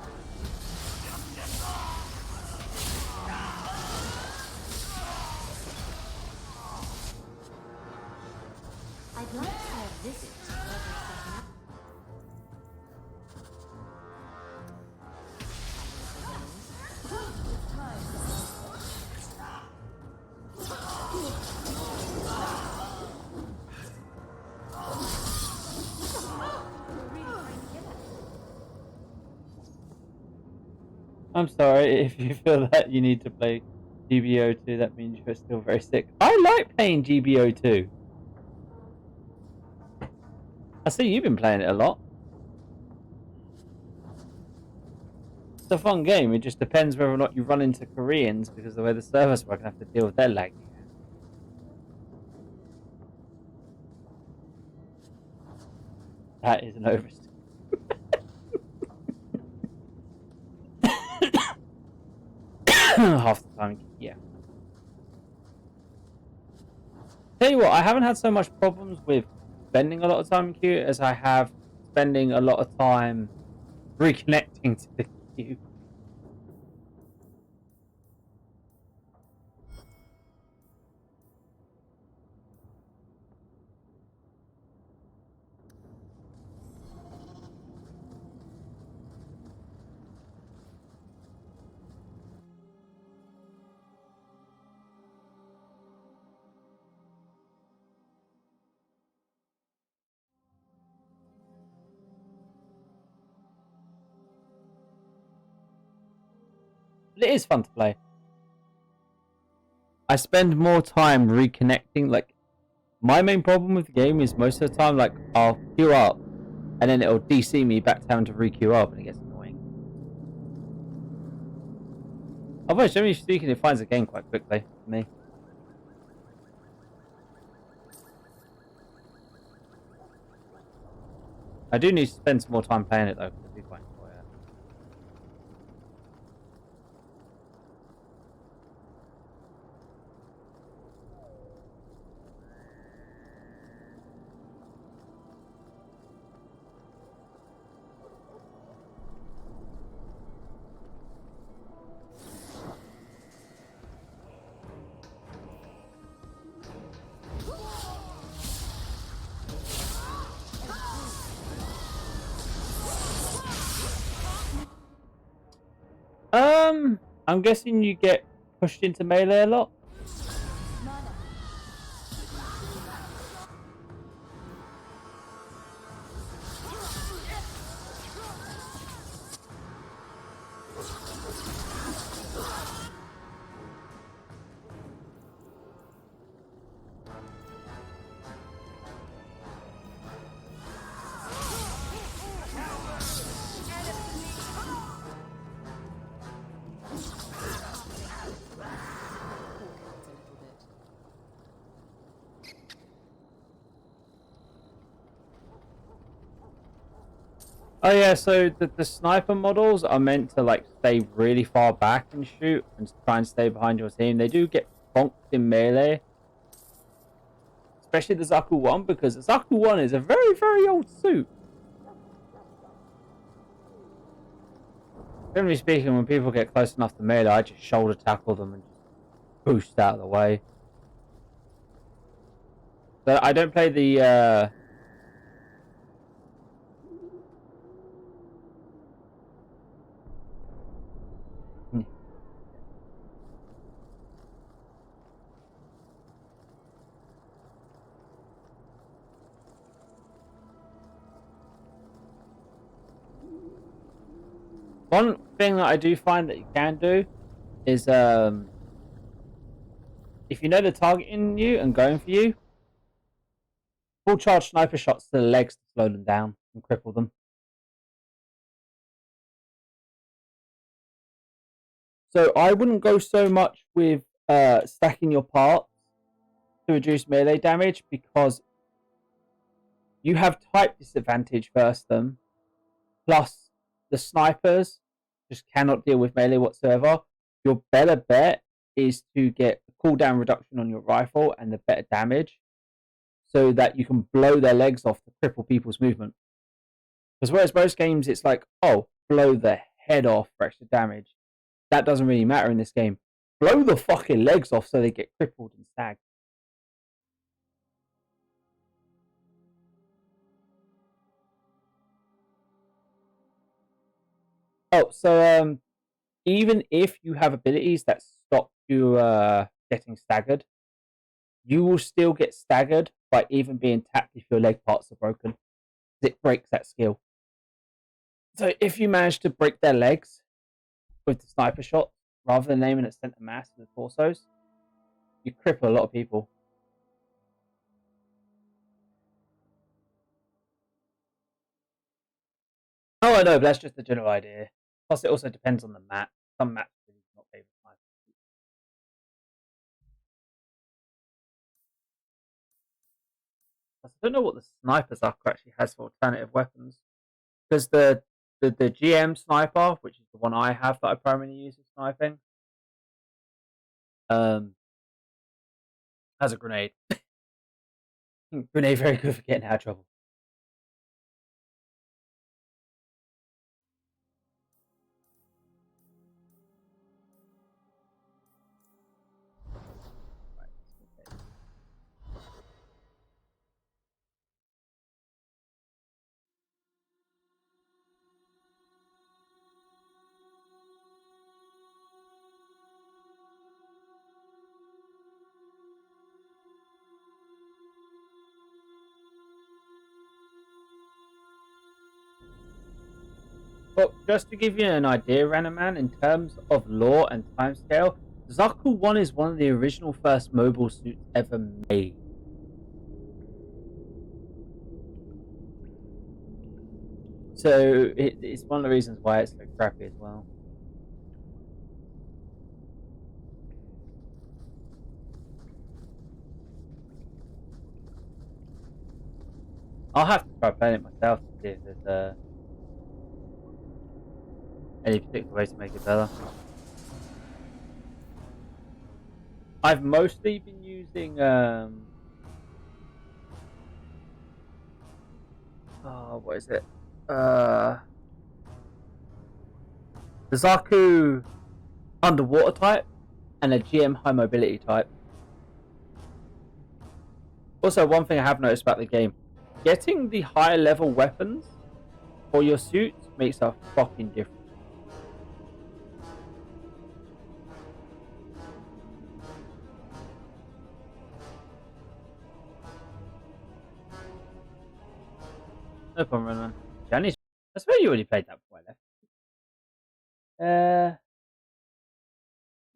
I'd like to pay a visit to where they're setting up. I'm sorry if you feel that you need to play GBO2. That means you're still very sick. I like playing GBO2. I see you've been playing it a lot. It's a fun game. It just depends whether or not you run into Koreans because the way the servers work and have to deal with their lag. That is an overstatement. Half the time, yeah. Tell you what, I haven't had so much problems with spending a lot of time in queue as I have spending a lot of time reconnecting to the queue. It is fun to play. I spend more time reconnecting. Like, my main problem with the game is most of the time, like, I'll queue up and then it'll DC me back to having to re-queue up and it gets annoying. Although, generally speaking, it finds the game quite quickly for me. I do need to spend some more time playing it though, because I do quite enjoy it. I'm guessing you get pushed into melee a lot. Oh yeah, so the sniper models are meant to like stay really far back and shoot and try and stay behind your team. They do get bonked in melee. Especially the Zaku 1, because the Zaku 1 is a very, very old suit. Generally speaking, when people get close enough to melee, I just shoulder tackle them and just boost out of the way. But I don't play the One thing that I do find that you can do is if you know they're targeting you and going for you, full charge sniper shots to the legs to slow them down and cripple them. So I wouldn't go so much with stacking your parts to reduce melee damage, because you have type disadvantage versus them, plus the snipers just cannot deal with melee whatsoever. Your better bet is to get the cooldown reduction on your rifle and the better damage, so that you can blow their legs off to cripple people's movement. Because whereas most games it's like, oh, blow the head off for extra damage. That doesn't really matter in this game. Blow the fucking legs off so they get crippled and stagged. Oh, so even if you have abilities that stop you getting staggered, you will still get staggered by even being tapped if your leg parts are broken. It breaks that skill. So if you manage to break their legs with the sniper shot, rather than aiming at center mass and the torsos, you cripple a lot of people. Oh, I know, but that's just the general idea. Plus, it also depends on the map. Some maps really do not favor snipers. I don't know what the sniper Zaku actually has for alternative weapons, because the GM sniper, which is the one I have that I primarily use for sniping, has a grenade. Grenade very good for getting out of trouble. But just to give you an idea, Ranaman, in terms of lore and timescale, Zaku 1 is one of the original first mobile suits ever made. So it's one of the reasons why it's so crappy as well. I'll have to try playing it myself to see if there's any particular way to make it better. I've mostly been using what is it? The Zaku underwater type and a GM high mobility type. Also, one thing I have noticed about the game, getting the higher level weapons for your suits makes a fucking difference. No problem, man. Janice, I swear you already played that before I left.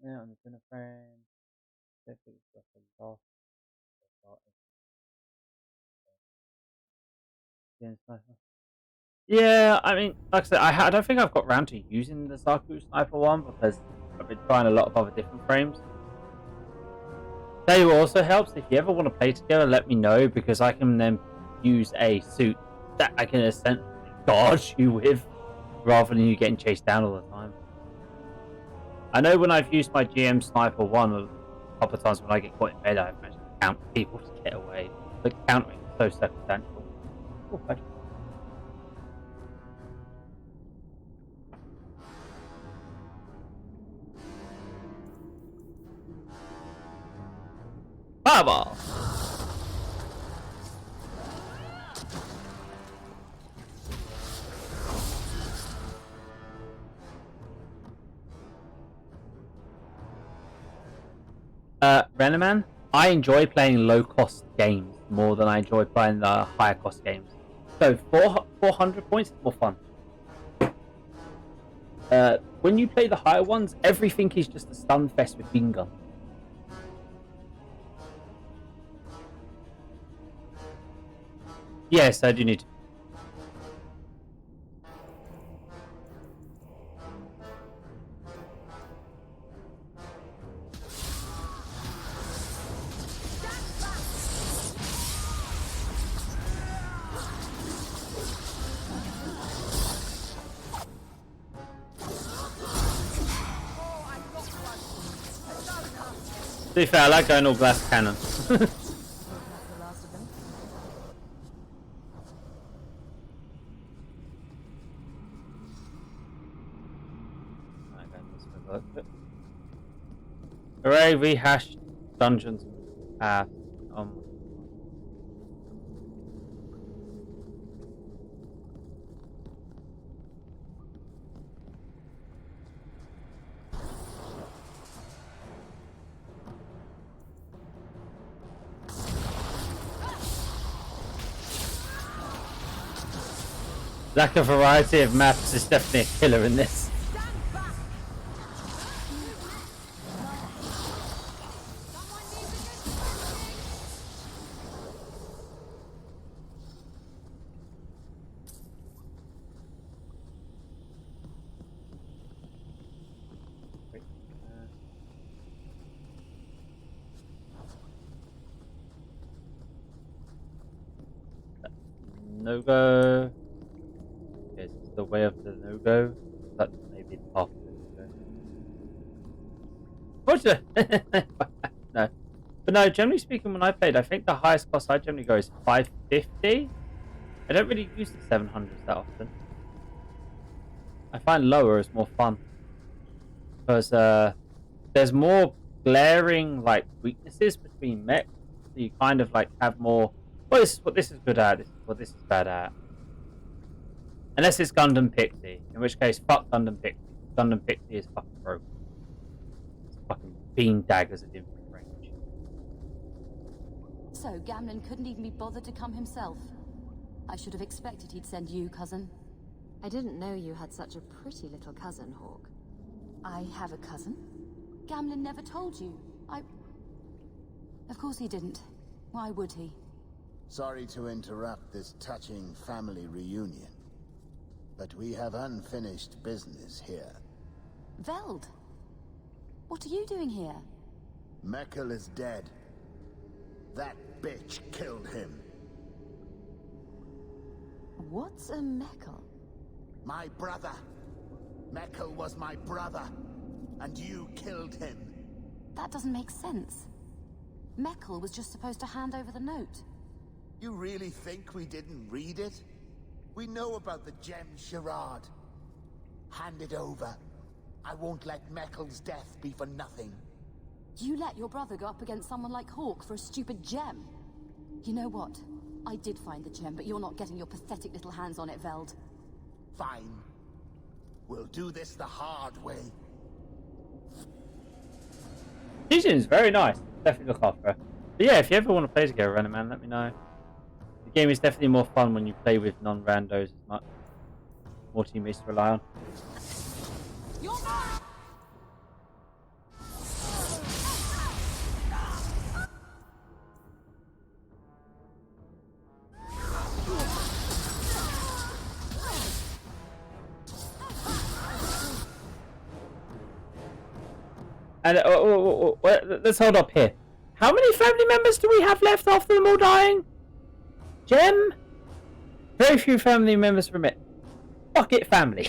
Yeah, on the dinner frame. Yeah, I mean, like I said, I don't think I've got round to using the Zaku Sniper one because I've been trying a lot of other different frames. That also helps if you ever want to play together. Let me know because I can then use a suit that I can essentially guard you with, rather than you getting chased down all the time. I know when I've used my GM Sniper one a couple of times when I get caught in bed, I've managed to count people to get away. But countering is so circumstantial. Oh, actually. Fireball! Renaman, I enjoy playing low-cost games more than I enjoy playing the higher-cost games. So 400 points is more fun. When you play the higher ones, everything is just a stun fest with beam gun. Yes, I do need to. To be fair, I like going all glass cannon. Hooray, rehashed dungeons path. Lack of variety of maps is definitely a killer in this. No go. Okay, this is the way of the no go. That may be the path of the no go. No. But no, generally speaking, when I played, I think the highest cost I generally go is 550. I don't really use the 700s that often. I find lower is more fun. Because there's more glaring like weaknesses between mechs. So you kind of like have more, well, this is what this is good at, this is what this is bad at. Unless it's Gundam Pixie, in which case, fuck Gundam Pixie. Gundam Pixie is fucking broken. It's fucking beam daggers at infinite range. So Gamlen couldn't even be bothered to come himself. I should have expected he'd send you, cousin. I didn't know you had such a pretty little cousin, Hawk. I have a cousin? Gamlen never told you. Of course he didn't. Why would he? Sorry to interrupt this touching family reunion, but we have unfinished business here. Veld! What are you doing here? Mekkel is dead. That bitch killed him. What's a Mekkel? My brother. Mekkel was my brother, and you killed him. That doesn't make sense. Mekkel was just supposed to hand over the note. You really think we didn't read it? We know about the gem charade. Hand it over. I won't let Mekkel's death be for nothing. You let your brother go up against someone like Hawk for a stupid gem. You know what? I did find the gem, but you're not getting your pathetic little hands on it, Veld. Fine. We'll do this the hard way. She's very nice. Definitely look after her. But yeah, if you ever want to play together, Renaman, let me know. game is definitely more fun when you play with non-randos as much. More teammates to rely on. And let's hold up here. How many family members do we have left after them all dying? Gem? Very few family members from it. Fuck it, family.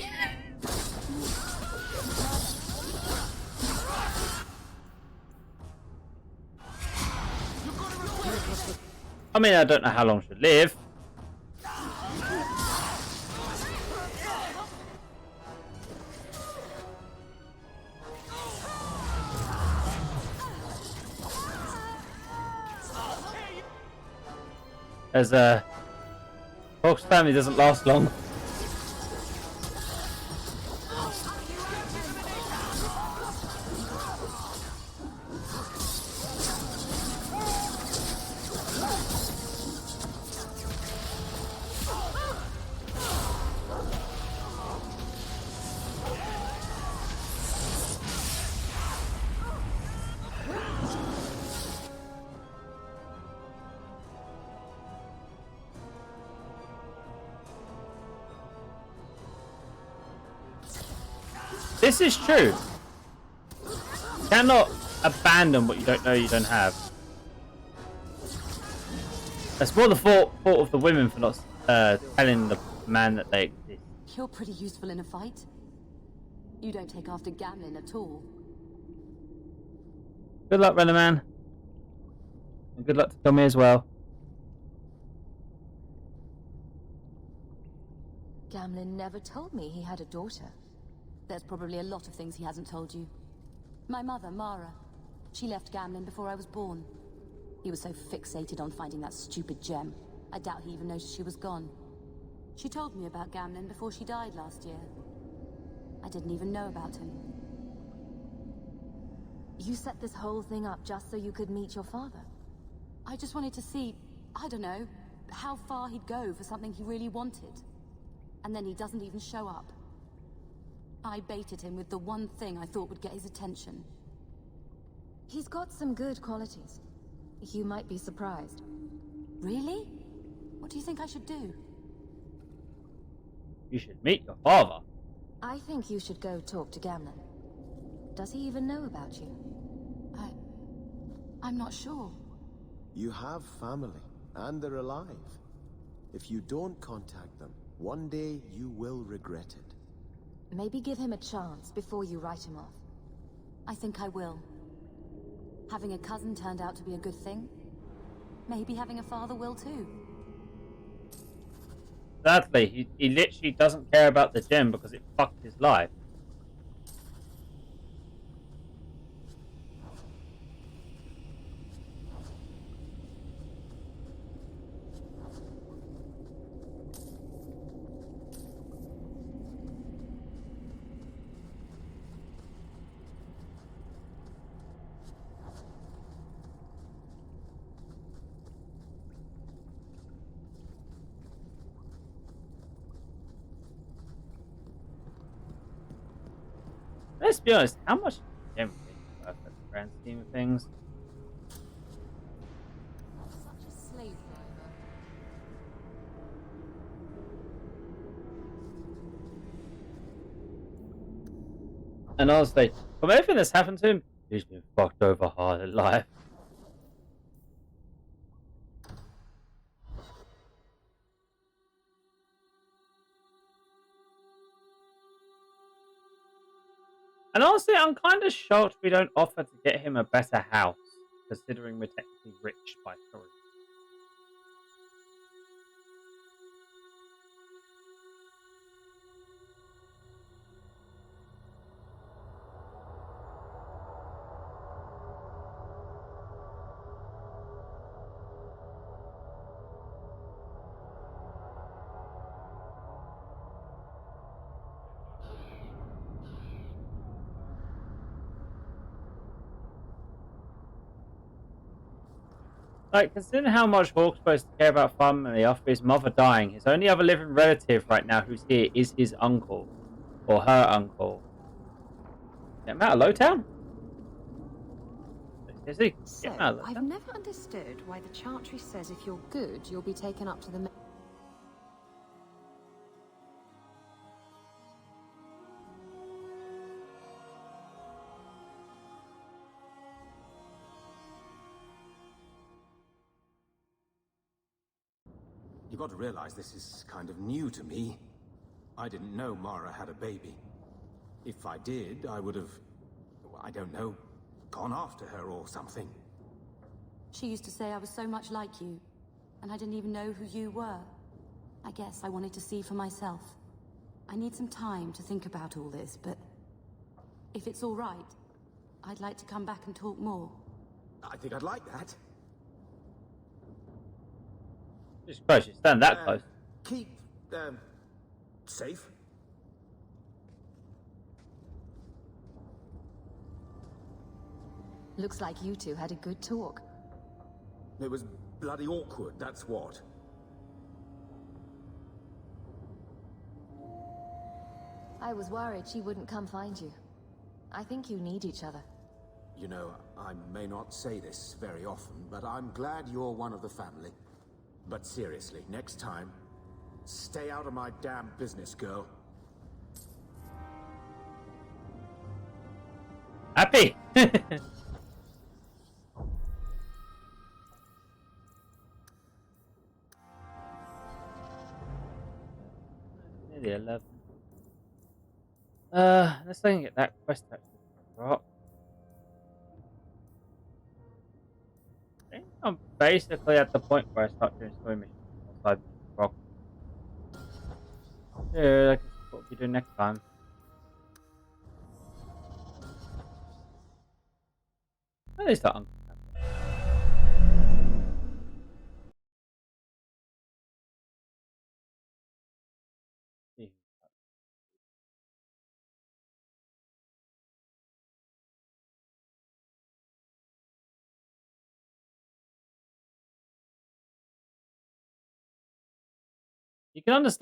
I mean, I don't know how long she'll live. As Hawk's family doesn't last long. This is true. You cannot abandon what you don't know you don't have. That's more the fault of the women for not telling the man that they exist. You're pretty useful in a fight. You don't take after Gamlin at all. Good luck, Rennerman. And good luck to Tommy as well. Gamlin never told me he had a daughter. There's probably a lot of things he hasn't told you. My mother, Mara, she left Gamlin before I was born. He was so fixated on finding that stupid gem, I doubt he even noticed she was gone. She told me about Gamlin before she died last year. I didn't even know about him. You set this whole thing up just so you could meet your father? I just wanted to see, I don't know, how far he'd go for something he really wanted. And then he doesn't even show up. I baited him with the one thing I thought would get his attention. He's got some good qualities. You might be surprised. Really? What do you think I should do? You should meet your father. I think you should go talk to Gamlin. Does he even know about you? I'm not sure. You have family, and they're alive. If you don't contact them, one day you will regret it. Maybe give him a chance before you write him off. I think I will. Having a cousin turned out to be a good thing. Maybe having a father will too. Exactly. He literally doesn't care about the gem because it fucked his life. Let's be honest, how much gem is worth at the grand scheme of things? Such a slave driver. And honestly, from everything that's happened to him, he's been fucked over hard in life. And honestly, I'm kind of shocked we don't offer to get him a better house, considering we're technically rich by story. Like, considering how much Hawk's supposed to care about family after his mother dying, his only other living relative right now who's here is his uncle. Or her uncle. Get him out of Lowtown? Is he? So, Get him out of I've Lowtown? never understood why the Chantry says if you're good, you'll be taken up to the... You got to realize this is kind of new to me. I didn't know Mara had a baby. If I did, I would have, I don't know, gone after her or something. She used to say I was so much like you, and I didn't even know who you were. I guess I wanted to see for myself. I need some time to think about all this, but if it's all right, I'd like to come back and talk more. I think I'd like that. Jesus Christ, you stand that close. Keep, safe. Looks like you two had a good talk. It was bloody awkward, that's what. I was worried she wouldn't come find you. I think you need each other. You know, I may not say this very often, but I'm glad you're one of the family. But seriously, next time, stay out of my damn business, girl. Happy! Nearly 11. Let's see if I can get that quest actually. Drop. I think I'm basically at the point where I start doing story missions outside the rock. Yeah, that's what we do next time. At least that. You can understand.